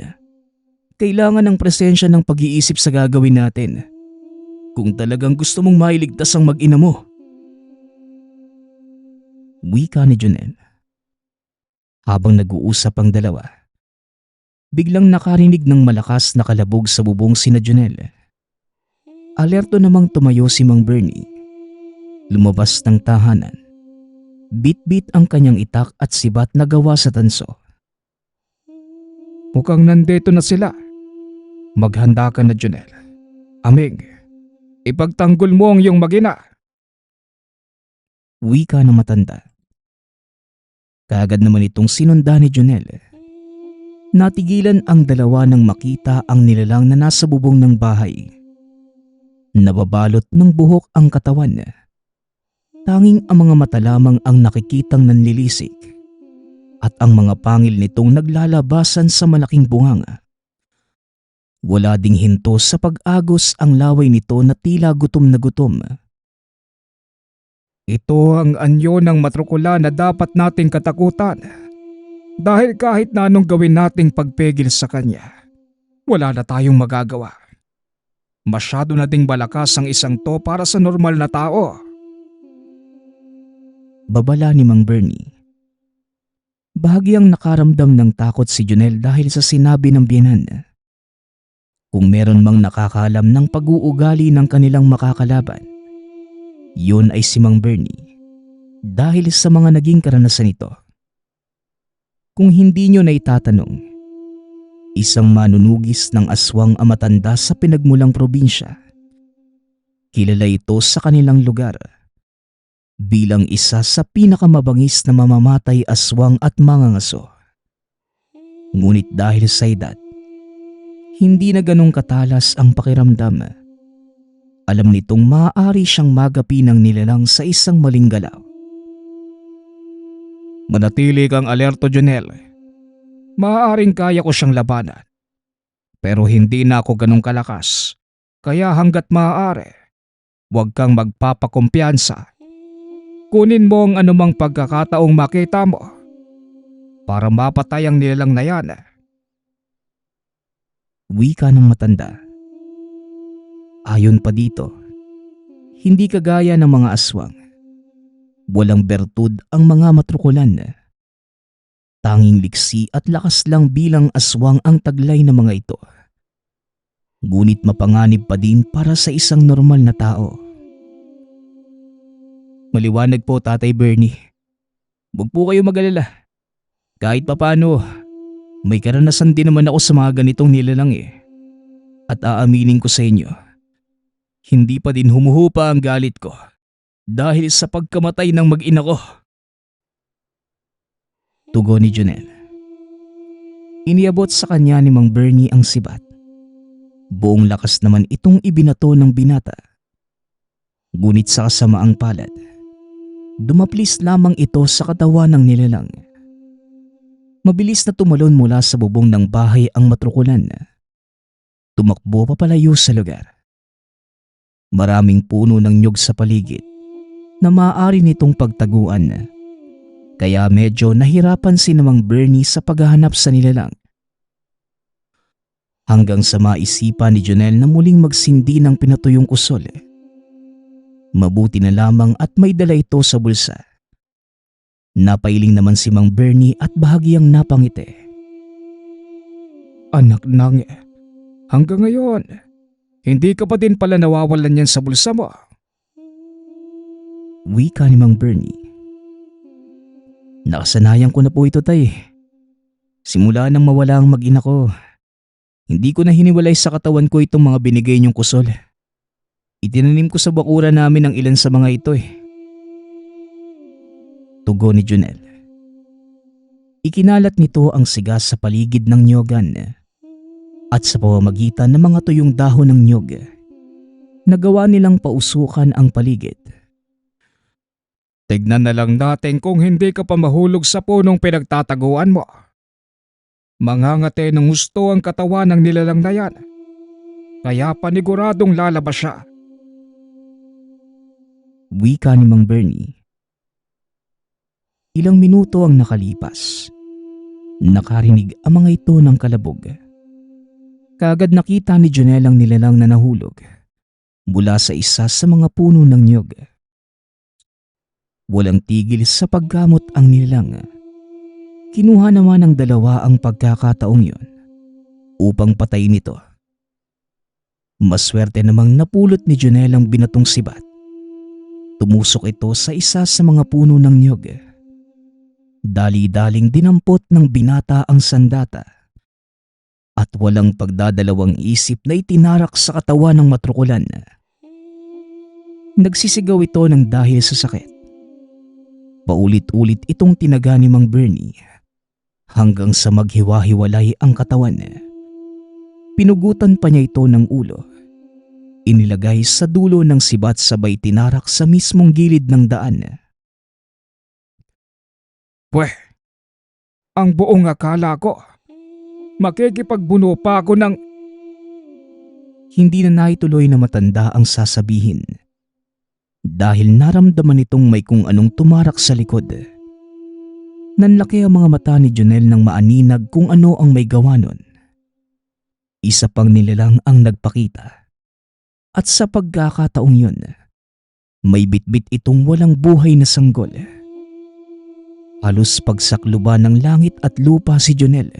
Kailangan ng presensya ng pag-iisip sa gagawin natin. Kung talagang gusto mong mailigtas ang mag-ina mo. Wika ni Junel. Habang nag-uusap ang dalawa, biglang nakarinig ng malakas na kalabog sa bubong sina Junel. Alerto namang tumayo si Mang Bernie. Lumabas ng tahanan. Bit-bit ang kanyang itak at sibat na gawa sa tanso. Mukhang nandito na sila. Maghanda ka na, Junel. Aming, ipagtanggol mo ang iyong mag-ina. Wika ng matanda. Kaagad naman itong sinunda ni Junel. Natigilan ang dalawa nang makita ang nilalang na nasa bubong ng bahay. Nababalot ng buhok ang katawan. Tanging ang mga mata lamang ang nakikitang nanlilisik at ang mga pangil nitong naglalabasan sa malaking bunganga. Wala ding hinto sa pag-agos ang laway nito na tila gutom na gutom. Ito ang anyo ng matrukula na dapat nating katakutan. Dahil kahit na anong gawin nating pagpegil sa kanya, wala na tayong magagawa. Masyado na ding balakas ang isang to para sa normal na tao. Babala ni Mang Bernie. Bahagyang nakaramdam ng takot si Junel dahil sa sinabi ng biyenan. Kung meron mang nakakaalam ng pag-uugali ng kanilang makakalaban, yun ay si Mang Bernie dahil sa mga naging karanasan nito. Kung hindi nyo na itatanong, isang manunugis ng aswang ang matanda sa pinagmulang probinsya. Kilala ito sa kanilang lugar bilang isa sa pinakamabangis na mamamatay aswang at mangangaso. Ngunit dahil sa edad, hindi na ganong katalas ang pakiramdam. Alam nitong maaari siyang magapi ng nilalang sa isang maling galaw. Manatili kang alerto, Junel. Maaaring kaya ko siyang labanan. Pero hindi na ako ganong kalakas. Kaya hanggat maaari, huwag kang magpapakumpiyansa. Kunin mo ang anumang pagkakataong makita mo para mapatay ang nilalang na yan. Wika ng matanda. Ayon pa dito, hindi kagaya ng mga aswang. Walang bertud ang mga matrukulan. Tanging liksi at lakas lang bilang aswang ang taglay ng mga ito. Ngunit mapanganib pa din para sa isang normal na tao. Maliwanag po, Tatay Bernie. Huwag po kayo mag-alala. Kahit papano, may karanasan din naman ako sa mga ganitong nilalang eh. At aaminin ko sa inyo, hindi pa din humuhupa ang galit ko dahil sa pagkamatay ng mag-ina ko. Tugon ni Jonel. Iniabot sa kanya ni Mang Bernie ang sibat. Buong lakas naman itong ibinato ng binata. Ngunit sa kasamaang palad, dumaplis lamang ito sa katawan ng nilalang. Mabilis na tumalon mula sa bubong ng bahay ang matrukulan. Tumakbo papalayo sa lugar. Maraming puno ng nyug sa paligid na maaari nitong pagtaguan. Kaya medyo nahirapan si Mang Bernie sa paghahanap sa nilalang. Hanggang sa maisipan ni Jonel na muling magsindi ng pinatuyong kusol. Mabuti na lamang at may dala ito sa bulsa. Napailing naman si Mang Bernie at bahagyang napangiti. Anak nang, hanggang ngayon, hindi ka pa din pala nawawalan yan sa bulsa mo. Wika ni Mang Bernie. Nakasanayan ko na po ito, tay. Simula nang mawala ang mag-ina ko, hindi ko na hiniwalay sa katawan ko itong mga binigay niyong kusol. Itinanim ko sa bakuran namin ang ilan sa mga ito eh. Tugon ni Jonel. Ikinalat nito ang siga sa paligid ng nyogan at sa pamamagitan ng mga tuyong dahon ng nyog, nagawa nilang pausukan ang paligid. Tignan na lang natin kung hindi ka pa mahulog sa punong pinagtataguan mo. Mangangate ng gusto ang katawan ng nilalang na yan. Kaya paniguradong lalabas siya. Wika ni Mang Bernie. Ilang minuto ang nakalipas. Nakarinig ang mga ito ng kalabog. Kaagad nakita ni Jonel ang nilalang na nahulog mula sa isa sa mga puno ng nyog. Walang tigil sa paggamot ang nilalang. Kinuha naman ng dalawa ang pagkakataong yon upang patayin ito. Maswerte namang napulot ni Jonel ang binatong sibat. Tumusok ito sa isa sa mga puno ng nyog. Dali-daling dinampot ng binata ang sandata at walang pagdadalawang isip na itinarak sa katawan ng matrukulan. Nagsisigaw ito ng dahil sa sakit. Paulit-ulit itong tinaga ni Mang Bernie hanggang sa maghiwa-hiwalay ang katawan. Pinugutan pa niya ito ng ulo. Inilagay sa dulo ng sibat sabay tinarak sa mismong gilid ng daan. Pweh, ang buong akala ko, makikipagbuno pa ako ng… Hindi na naituloy na matanda ang sasabihin dahil naramdaman itong may kung anong tumarak sa likod. Nanlaki ang mga mata ni Jonel nang maaninag kung ano ang may gawa nun. Isa pang nilalang ang nagpakita. At sa pagkakataong yun, may bitbit itong walang buhay na sanggol. Halos pagsakluban ng langit at lupa si Jonel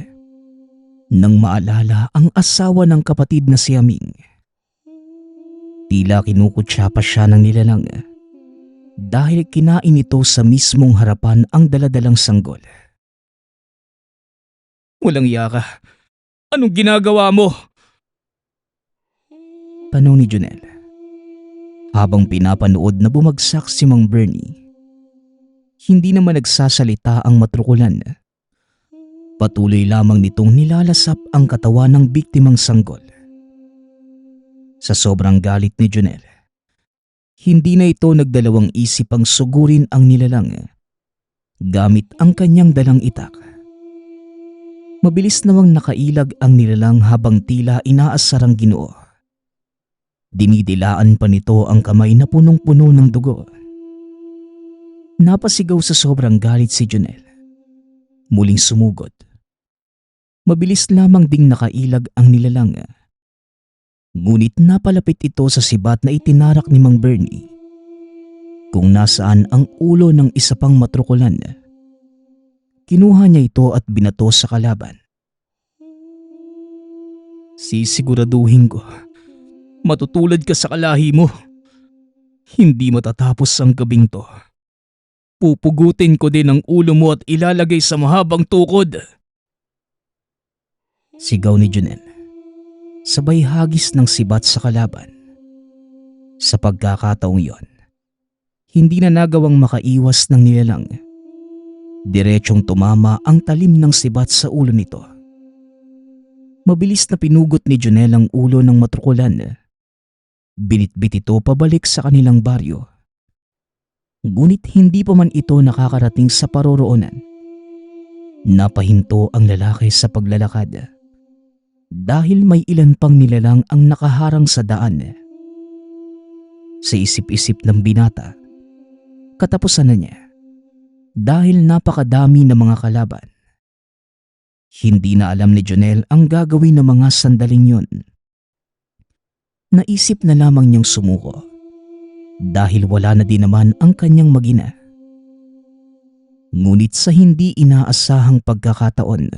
nang maalala ang asawa ng kapatid na si Aming. Tila kinukutsa pa siya ng nilalang dahil kinain ito sa mismong harapan ang daladalang sanggol. Walang yaka. Anong ginagawa mo? Tanong ni Jonel habang pinapanood na bumagsak si Mang Bernie. Hindi naman nagsasalita ang matrukulan. Patuloy lamang nitong nilalasap ang katawan ng biktimang sanggol. Sa sobrang galit ni Jonel, hindi na ito nagdalawang isip ang sugurin ang nilalang gamit ang kanyang dalang itak. Mabilis namang nakailag ang nilalang habang tila inaasar ang Ginoo. Dinidilaan pa nito ang kamay na punong-puno ng dugo. Napasigaw sa sobrang galit si Jonel. Muling sumugod. Mabilis lamang ding nakailag ang nilalang. Ngunit napalapit ito sa sibat na itinarak ni Mang Bernie, kung nasaan ang ulo ng isa pang matrukulan. Kinuha niya ito at binato sa kalaban. Sisiguraduhin ko, matutulad ka sa kalahi mo. Hindi matatapos ang gabing to. Pupugutin ko din ang ulo mo at ilalagay sa mahabang tukod. Sigaw ni Jonel, sabay hagis ng sibat sa kalaban. Sa pagkakataong iyon, hindi na nagawang makaiwas ng nilalang. Diretsong tumama ang talim ng sibat sa ulo nito. Mabilis na pinugot ni Jonel ang ulo ng matrukulan. Binitbit ito pabalik sa kanilang baryo. Ngunit hindi pa man ito nakakarating sa paroroonan. Napahinto ang lalaki sa paglalakad dahil may ilan pang nilalang ang nakaharang sa daan. Sa isip-isip ng binata, katapusan na niya dahil napakadami ng mga kalaban. Hindi na alam ni Jonel ang gagawin ng mga sandaling yun. Naisip na lamang niyang sumuko dahil wala na din naman ang kanyang magina. Ngunit sa hindi inaasahang pagkakataon,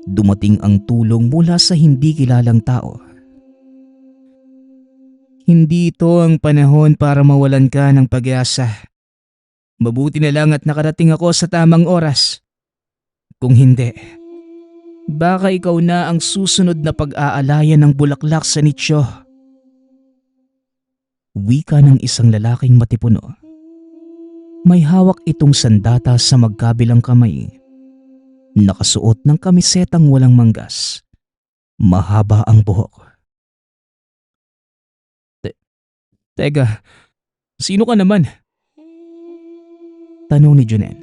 dumating ang tulong mula sa hindi kilalang tao. Hindi ito ang panahon para mawalan ka ng pag-asa. Mabuti na lang at nakarating ako sa tamang oras. Kung hindi, baka ikaw na ang susunod na pag-aalayan ng bulaklak sa nicho. Wika ng isang lalaking matipuno. May hawak itong sandata sa magkabilang kamay. Nakasuot ng kamisetang walang manggas. Mahaba ang buhok. Teka, sino ka naman? Tanong ni Jonel.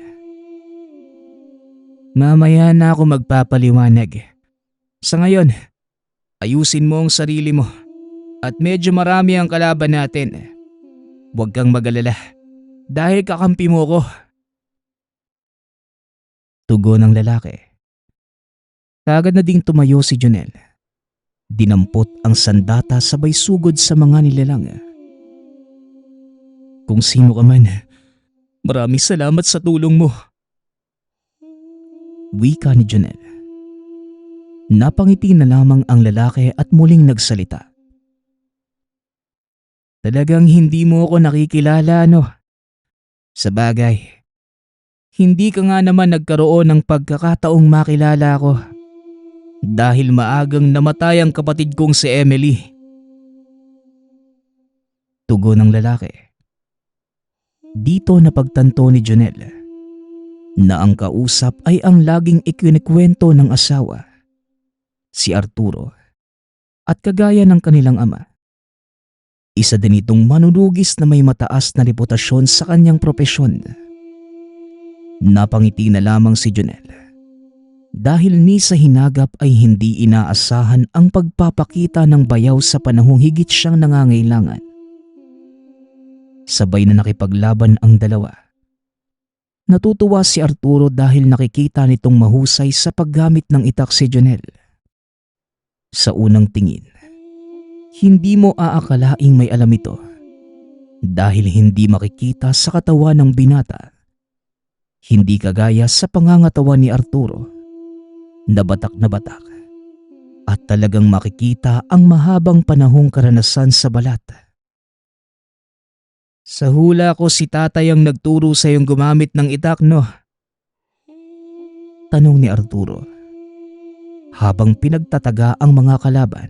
Mamaya na ako magpapaliwanag. Sa ngayon, ayusin mo ang sarili mo at medyo marami ang kalaban natin. Huwag kang mag-alala dahil kakampi mo ko. Tugon ng lalaki. Kagad na ding tumayo si Jonel. Dinampot ang sandata sabay sugod sa mga nilalang. Kung sino ka man, maraming salamat sa tulong mo. Wika ni Jonel. Napangiti na lamang ang lalaki at muling nagsalita. Talagang hindi mo ako nakikilala, no? Sa bagay, hindi ka nga naman nagkaroon ng pagkakataong makilala ko dahil maagang namatay ang kapatid kong si Emily. Tugon ng lalaki. Dito napagtanto ni Jonel na ang kausap ay ang laging ikinikwento ng asawa, si Arturo, at kagaya ng kanilang ama. Isa din itong manunugis na may mataas na reputasyon sa kanyang propesyon. Napangiti na lamang si Jonel dahil ni sa hinagap ay hindi inaasahan ang pagpapakita ng bayaw sa panahong higit siyang nangangailangan. Sabay na nakipaglaban ang dalawa. Natutuwa si Arturo dahil nakikita nitong mahusay sa paggamit ng itak si Jonel. Sa unang tingin, hindi mo aakalaing may alam ito dahil hindi makikita sa katawan ng binata. Hindi kagaya sa pangangatawan ni Arturo na batak at talagang makikita ang mahabang panahong karanasan sa balat. Sa hula ko si tatay ang nagturo sa iyong gumamit ng itak, no? Tanong ni Arturo habang pinagtataga ang mga kalaban.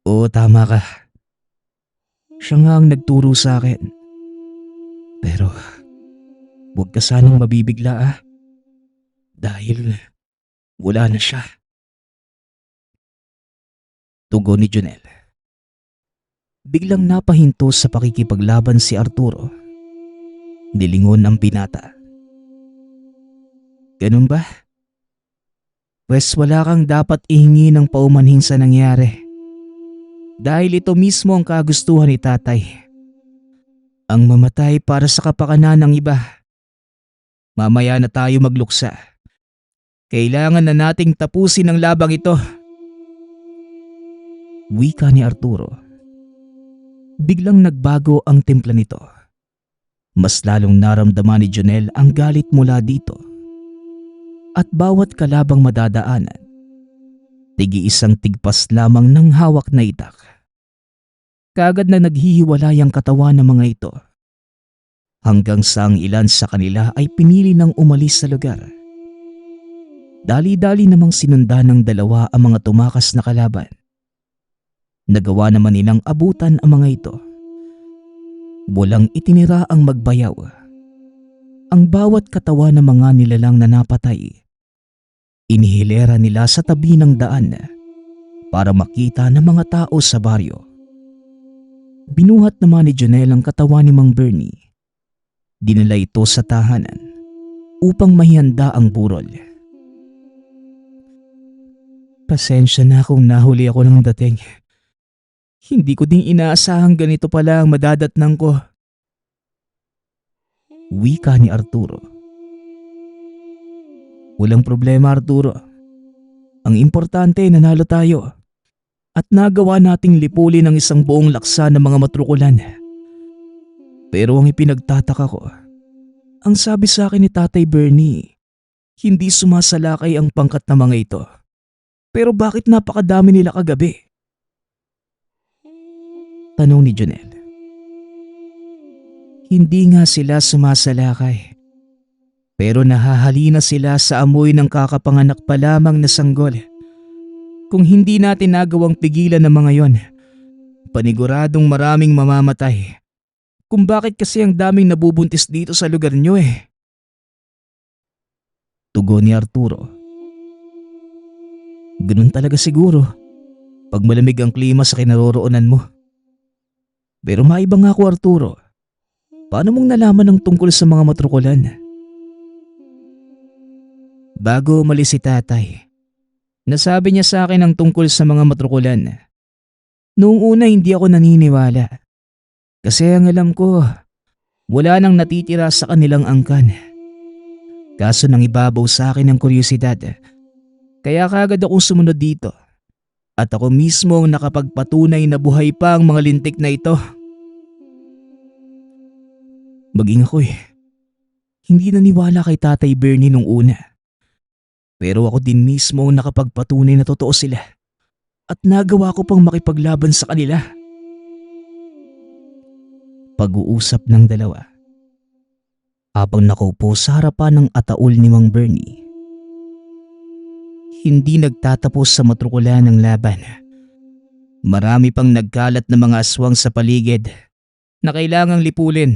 Oo, tama ka. Siya nga ang nagturo sa akin. Pero huwag ka sanang mabibigla dahil wala na siya. Tugon ni Jonel. Biglang napahinto sa pakikipaglaban si Arturo. Nilingon ang binata. Ganun ba? Pwes wala kang dapat ihingi ng paumanhin sa nangyari. Dahil ito mismo ang kagustuhan ni tatay. Ang mamatay para sa kapakanan ng iba. Mamaya na tayo magluksa. Kailangan na nating tapusin ang labang ito. Wika ni Arturo. Biglang nagbago ang timpla nito. Mas lalong naramdaman ni Jonel ang galit mula dito. At bawat kalabang madadaanan, tigi-isang tigpas lamang ng hawak na itak. Kaagad na naghihiwalay ang katawan ng mga ito. Hanggang sa ang ilan sa kanila ay pinili ng umalis sa lugar. Dali-dali namang sinundan ng dalawa ang mga tumakas na kalaban. Nagawa naman nilang abutan ang mga ito. Walang itinira ang magbayaw. Ang bawat katawan ng mga nilalang na napatay, inihilera nila sa tabi ng daan para makita ng mga tao sa baryo. Binuhat naman ni Jonel ang katawan ni Mang Bernie. Dinala ito sa tahanan upang mahihanda ang burol. Pasensya na kung nahuli ako ng dating. Hindi ko ding inaasahang ganito pala ang madadatnang ko. Wika ni Arturo. Walang problema, Arturo. Ang importante, nanalo tayo. At nagawa nating lipulin ang isang buong laksa ng mga matrukulan. Pero ang ipinagtataka ko, ang sabi sa akin ni Tatay Bernie, hindi sumasalakay ang pangkat ng mga ito. Pero bakit napakadami nila kagabi? Tanong ni Jonel. Hindi nga sila sumasalakay. Pero nahahalina sila sa amoy ng kakapanganak pa lamang na sanggol. Kung hindi natin nagawang pigilan ng mga yon, paniguradong maraming mamamatay. Kung bakit kasi ang daming nabubuntis dito sa lugar nyo eh. Tugon ni Arturo. Ganun talaga siguro pag malamig ang klima sa kinaroroonan mo. Pero maiba nga ako, Arturo. Paano mong nalaman ang tungkol sa mga matrukulan? Bago umalis si tatay, nasabi niya sa akin ang tungkol sa mga matrukulan. Noong una hindi ako naniniwala. Kasi ang alam ko, wala nang natitira sa kanilang angkan. Kaso nang ibabaw sa akin ang kuryosidad. Kaya kagad akong sumunod dito. At ako mismo ang nakapagpatunay na buhay pa ang mga lintik na ito. Maging ako hindi naniwala kay Tatay Bernie nung una. Pero ako din mismo ang nakapagpatunay na totoo sila. At nagawa ko pang makipaglaban sa kanila. Pag-uusap ng dalawa. Habang nakaupo sa harapan ng ataol ni Mang Bernie. Hindi nagtatapos sa matrukulan ng laban. Marami pang nagkalat na mga aswang sa paligid na kailangang lipulin.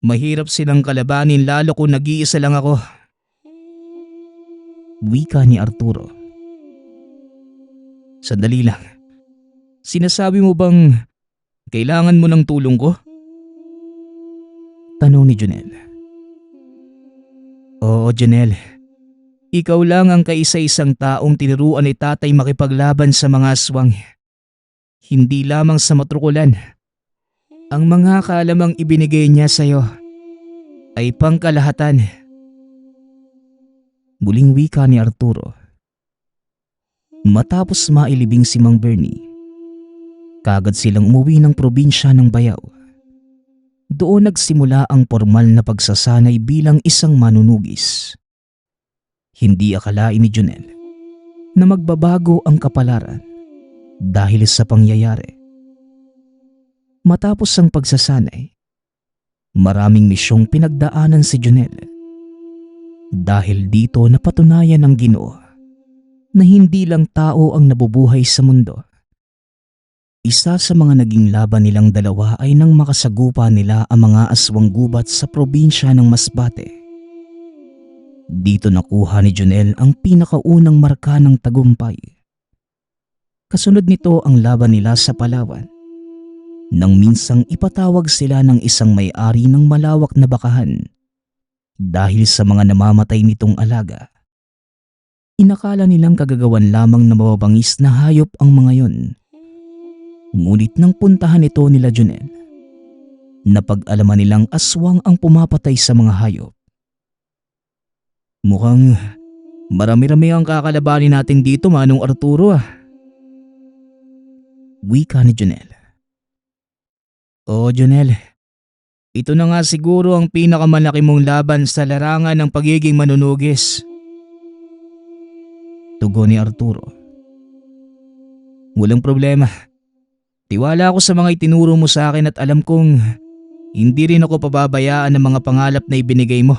Mahirap silang kalabanin lalo kung nag-iisa lang ako. Wika ni Arturo. Sandali lang. Sinasabi mo bang kailangan mo ng tulong ko? Tanong ni Jonel. Oo, Jonel. Ikaw lang ang kaisa-isang taong tinuruan ni tatay makipaglaban sa mga aswang. Hindi lamang sa matrukulan. Ang mga kaalamang ibinigay niya sa'yo ay pangkalahatan. Muling wika ni Arturo. Matapos mailibing si Mang Bernie, kagad silang umuwi ng probinsya ng Bayaw. Doon nagsimula ang formal na pagsasanay bilang isang manunugis. Hindi akalain ni Jonel na magbabago ang kapalaran dahil sa pangyayari. Matapos ang pagsasanay, maraming misyong pinagdaanan si Jonel. Dahil dito napatunayan ng Ginoo na hindi lang tao ang nabubuhay sa mundo. Isa sa mga naging laban nilang dalawa ay nang makasagupa nila ang mga aswang gubat sa probinsya ng Masbate. Dito nakuha ni Jonel ang pinakaunang marka ng tagumpay. Kasunod nito ang laban nila sa Palawan. Nang minsang ipatawag sila ng isang may-ari ng malawak na bakahan dahil sa mga namamatay nitong alaga. Inakala nilang kagagawan lamang na mababangis na hayop ang mga yon. Ngunit nang puntahan ito nila Junel, napag-alaman nilang aswang ang pumapatay sa mga hayop. Mukhang marami-rami ang kakalabanin natin dito, Manong Arturo ah. Wika ni Junel. Oo, Junel. Ito na nga siguro ang pinakamalaki mong laban sa larangan ng pagiging manunugis. Tugon ni Arturo. Walang problema. Tiwala ako sa mga itinuro mo sa akin at alam kong hindi rin ako pababayaan ng mga pangalap na ibinigay mo.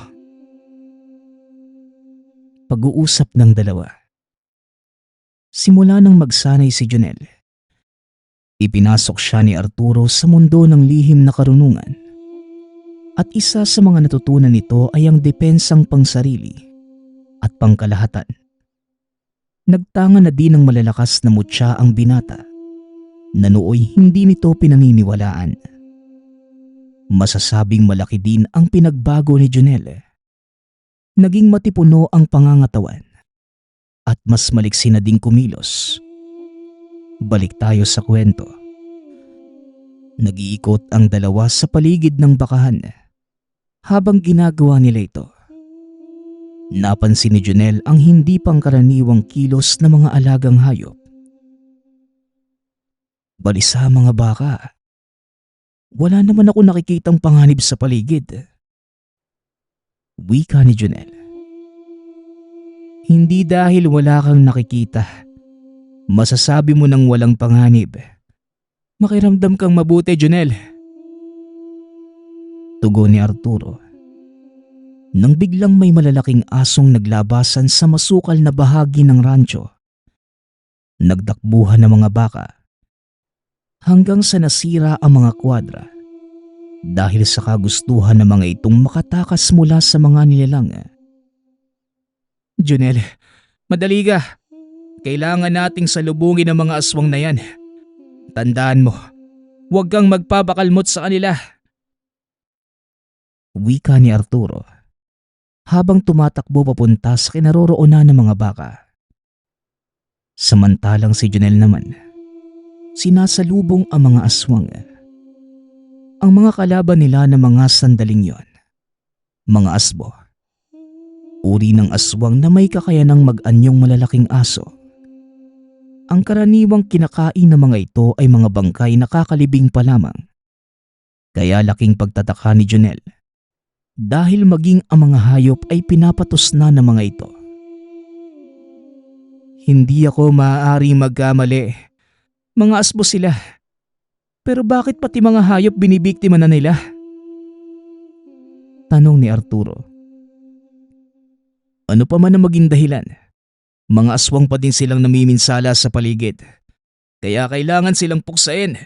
Pag-uusap ng dalawa. Simula nang magsanay si Junel, ipinasok siya ni Arturo sa mundo ng lihim na karunungan. At isa sa mga natutunan nito ay ang depensang pangsarili at pangkalahatan. Nagtanga na din ng malalakas na mutya ang binata na nooy hindi nito pinaniniwalaan. Masasabing malaki din ang pinagbago ni Junel. Naging matipuno ang pangangatawan at mas maliksi na ding kumilos. Balik tayo sa kwento. Nag-iikot ang dalawa sa paligid ng bakahan. Habang ginagawa nila ito, napansin ni Junel ang hindi pangkaraniwang kilos ng mga alagang hayop. Balisa mga baka. Wala naman ako nakikitang panganib sa paligid. Wika ni Junel. Hindi dahil wala kang nakikita, masasabi mo nang walang panganib. Makiramdam kang mabuti, Junel. Tugon ni Arturo. Nang biglang may malalaking asong naglabasan sa masukal na bahagi ng rancho. Nagdakbuhan ng mga baka hanggang sa nasira ang mga kwadra dahil sa kagustuhan ng mga itong makatakas mula sa mga nilalang. Junel, madali ka. Kailangan nating salubungin ang mga aswang na yan. Tandaan mo, huwag kang magpapakalmot sa kanila. Wika ni Arturo habang tumatakbo papunta sa kinaroroonan ng mga baka. Samantalang si Junel naman, sinasalubong ang mga aswang. Ang mga kalaban nila na mga sandaling yon, mga asbo. Uri ng aswang na may kakayanang mag-anyong malalaking aso. Ang karaniwang kinakain ng mga ito ay mga bangkay na kakalibing pa lamang. Kaya laking pagtataka ni Junel dahil maging ang mga hayop ay pinapatos na ng mga ito. Hindi ako maaaring magkamali. Mga asbo sila. Pero bakit pati mga hayop binibiktima na nila? Tanong ni Arturo. Ano pa man ang maging dahilan, mga aswang pa din silang namiminsala sa paligid. Kaya kailangan silang puksain.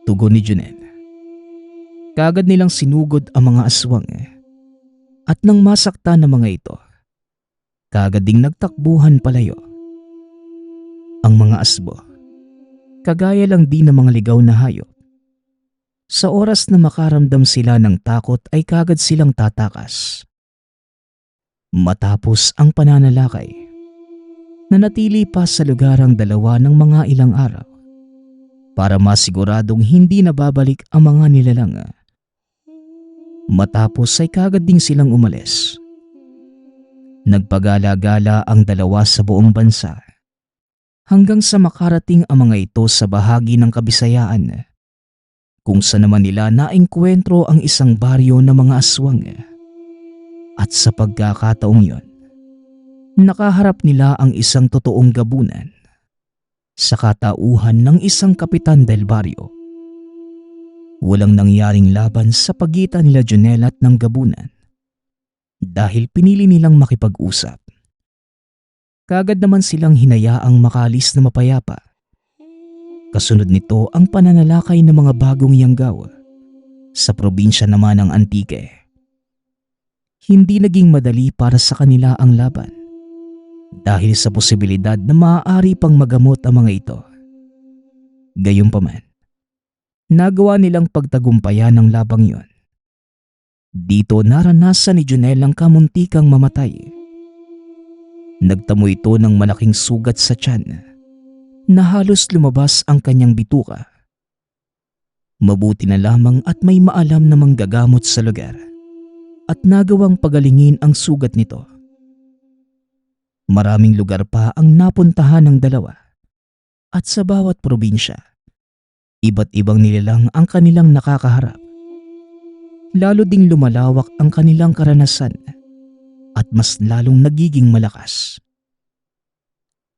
Tugon ni Junel. Kagad nilang sinugod ang mga aswang at nang masakta ng mga ito, kagad ding nagtakbuhan palayo. Ang mga asbo, kagaya lang din ng mga ligaw na hayop. Sa oras na makaramdam sila ng takot ay kagad silang tatakas. Matapos ang pananalakay, nanatili pa sa lugar ang dalawa ng mga ilang araw para masiguradong hindi na babalik ang mga nilalang. Matapos ay kagad ding silang umalis. Nagpagala-gala ang dalawa sa buong bansa hanggang sa makarating ang mga ito sa bahagi ng Kabisayaan kung saan naman nila naengkwentro ang isang baryo ng mga aswang. At sa pagkakataong yon, nakaharap nila ang isang totoong gabunan sa katauhan ng isang kapitan del baryo. Walang nangyaring laban sa pagitan nila Junel at ng gabunan dahil pinili nilang makipag-usap. Kagad naman silang hinayaang makalis na mapayapa. Kasunod nito ang pananalakay ng mga bagong yanggaw sa probinsya naman ng Antique. Hindi naging madali para sa kanila ang laban dahil sa posibilidad na maaari pang magamot ang mga ito. Gayunpaman, nagawa nilang pagtagumpayan ang labang yon. Dito naranasan ni Junel ang kamuntikang mamatay Nagtamo ito ng malaking sugat sa tiyan na halos lumabas ang kanyang bituka. Mabuti na lamang at may maalam na manggagamot sa lugar at nagawang pagalingin ang sugat nito. Maraming lugar pa ang napuntahan ng dalawa at sa bawat probinsya, iba't ibang nilalang ang kanilang nakakaharap. Lalo ding lumalawak ang kanilang karanasan at mas lalong nagiging malakas.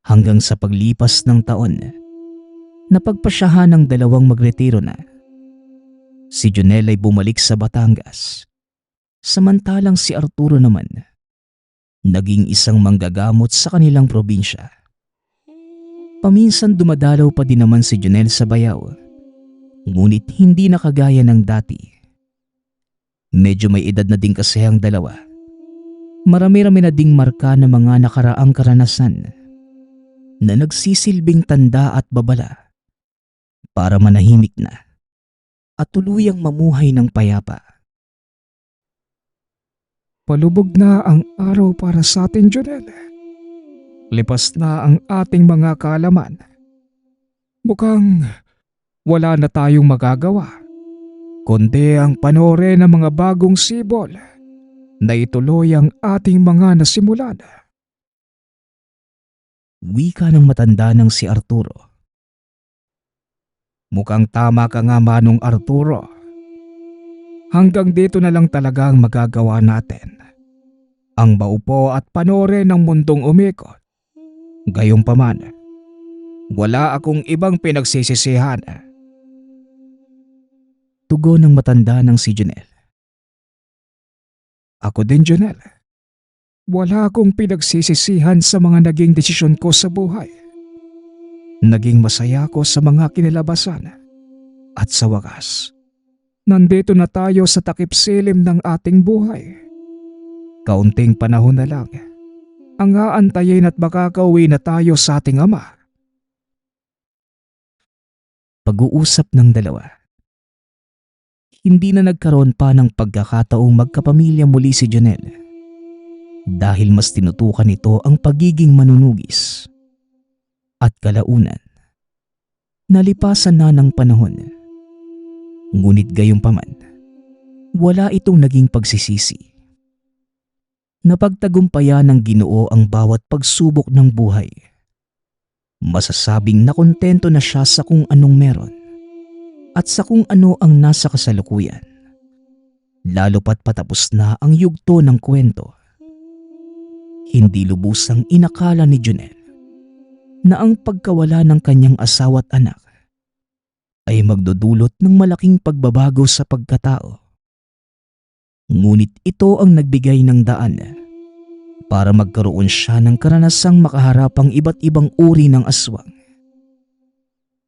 Hanggang sa paglipas ng taon, napagpasyahan ng dalawang magretiro na. Si Jonel ay bumalik sa Batangas, samantalang si Arturo naman naging isang manggagamot sa kanilang probinsya. Paminsan dumadalaw pa din naman si Jonel sa bayaw, ngunit hindi na kagaya ng dati. Medyo may edad na din kasi ang dalawa. Marami-rami na ding marka ng mga nakaraang karanasan na nagsisilbing tanda at babala para manahimik na at tuluyang mamuhay ng payapa. Palubog na ang araw para sa atin, Jonel. Lipas na ang ating mga kaalaman. Mukhang wala na tayong magagawa, kundi ang panoorin ng mga bagong sibol na ituloy ang ating mga nasimulan. Wika ng matanda ng si Arturo. Mukhang tama ka nga, Manong Arturo. Hanggang dito na lang talaga ang magagawa natin. Ang maupo at panoorin ng mundong umikot. Gayunpaman, wala akong ibang pinagsisisihan. Tugon ng matanda ng si Jonel. Ako din, Jonel. Wala akong pinagsisisihan sa mga naging desisyon ko sa buhay. Naging masaya ako sa mga kinalabasan. At sa wakas, nandito na tayo sa takip silim ng ating buhay. Kaunting panahon na lang ang aantayin at makakauwi na tayo sa ating ama. Pag-uusap ng dalawa. Hindi na nagkaroon pa ng pagkakataong magkapamilya muli si Jonel dahil mas tinutukan nito ang pagiging manunugis. At kalaunan, nalipasan na ng panahon. Ngunit gayunpaman, wala itong naging pagsisisi. Napagtagumpayan ng Ginoo ang bawat pagsubok ng buhay. Masasabing nakontento na siya sa kung anong meron at sa kung ano ang nasa kasalukuyan. Lalo pat patapos na ang yugto ng kwento. Hindi lubusang inakala ni Jonel na ang pagkawala ng kanyang asawa at anak ay magdudulot ng malaking pagbabago sa pagkatao. Ngunit ito ang nagbigay ng daan para magkaroon siya ng karanasang makaharap ang iba't ibang uri ng aswang.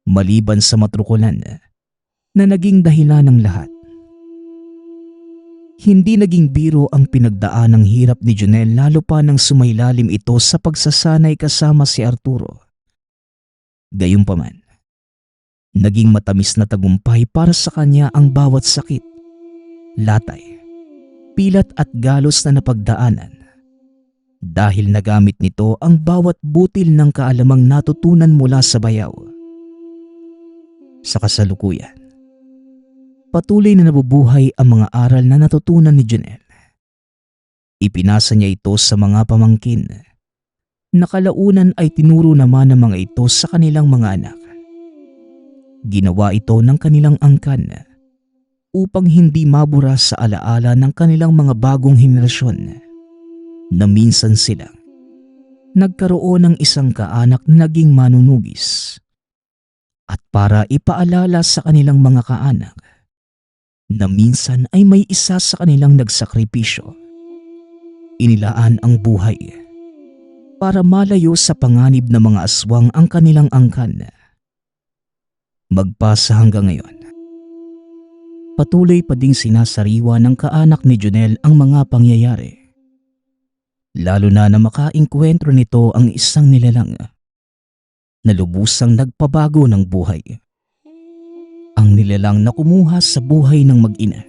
Maliban sa matrukulan na naging dahilan ng lahat. Hindi naging biro ang pinagdaan ng hirap ni Jonel lalo pa nang sumailalim ito sa pagsasanay kasama si Arturo. Gayunpaman, naging matamis na tagumpay para sa kanya ang bawat sakit, latay, pilat at galos na napagdaanan dahil nagamit nito ang bawat butil ng kaalamang natutunan mula sa bayaw. Sa kasalukuyan, patuloy na nabubuhay ang mga aral na natutunan ni Jonel. Ipinasa niya ito sa mga pamangkin na kalaunan ay tinuro naman ng mga ito sa kanilang mga anak. Ginawa ito ng kanilang angkan upang hindi mabura sa alaala ng kanilang mga bagong henerasyon na minsan silang nagkaroon ng isang kaanak na naging manunugis at para ipaalala sa kanilang mga kaanak na minsan ay may isa sa kanilang nagsakripisyo. Inilaan ang buhay para malayo sa panganib ng mga aswang ang kanilang angkan. Magpasa hanggang ngayon, patuloy pa ding sinasariwa ng kaanak ni Jonel ang mga pangyayari. Lalo na makaengkwentro nito ang isang nilalang na lubusang nagpabago ng buhay. Ang nilalang na kumuha sa buhay ng mag-ina,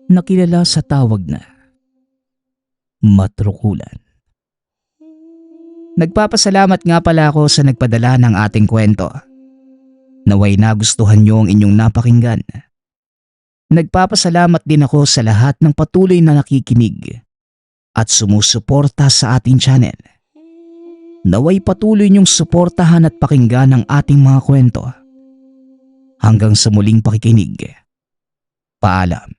nakilala sa tawag na matrukulan. Nagpapasalamat nga pala ako sa nagpadala ng ating kwento. Naway nagustuhan niyo ang inyong napakinggan. Nagpapasalamat din ako sa lahat ng patuloy na nakikinig at sumusuporta sa ating channel. Naway patuloy niyong suportahan at pakinggan ang ating mga kwento. Hanggang sa muling pakikinig. Paalam.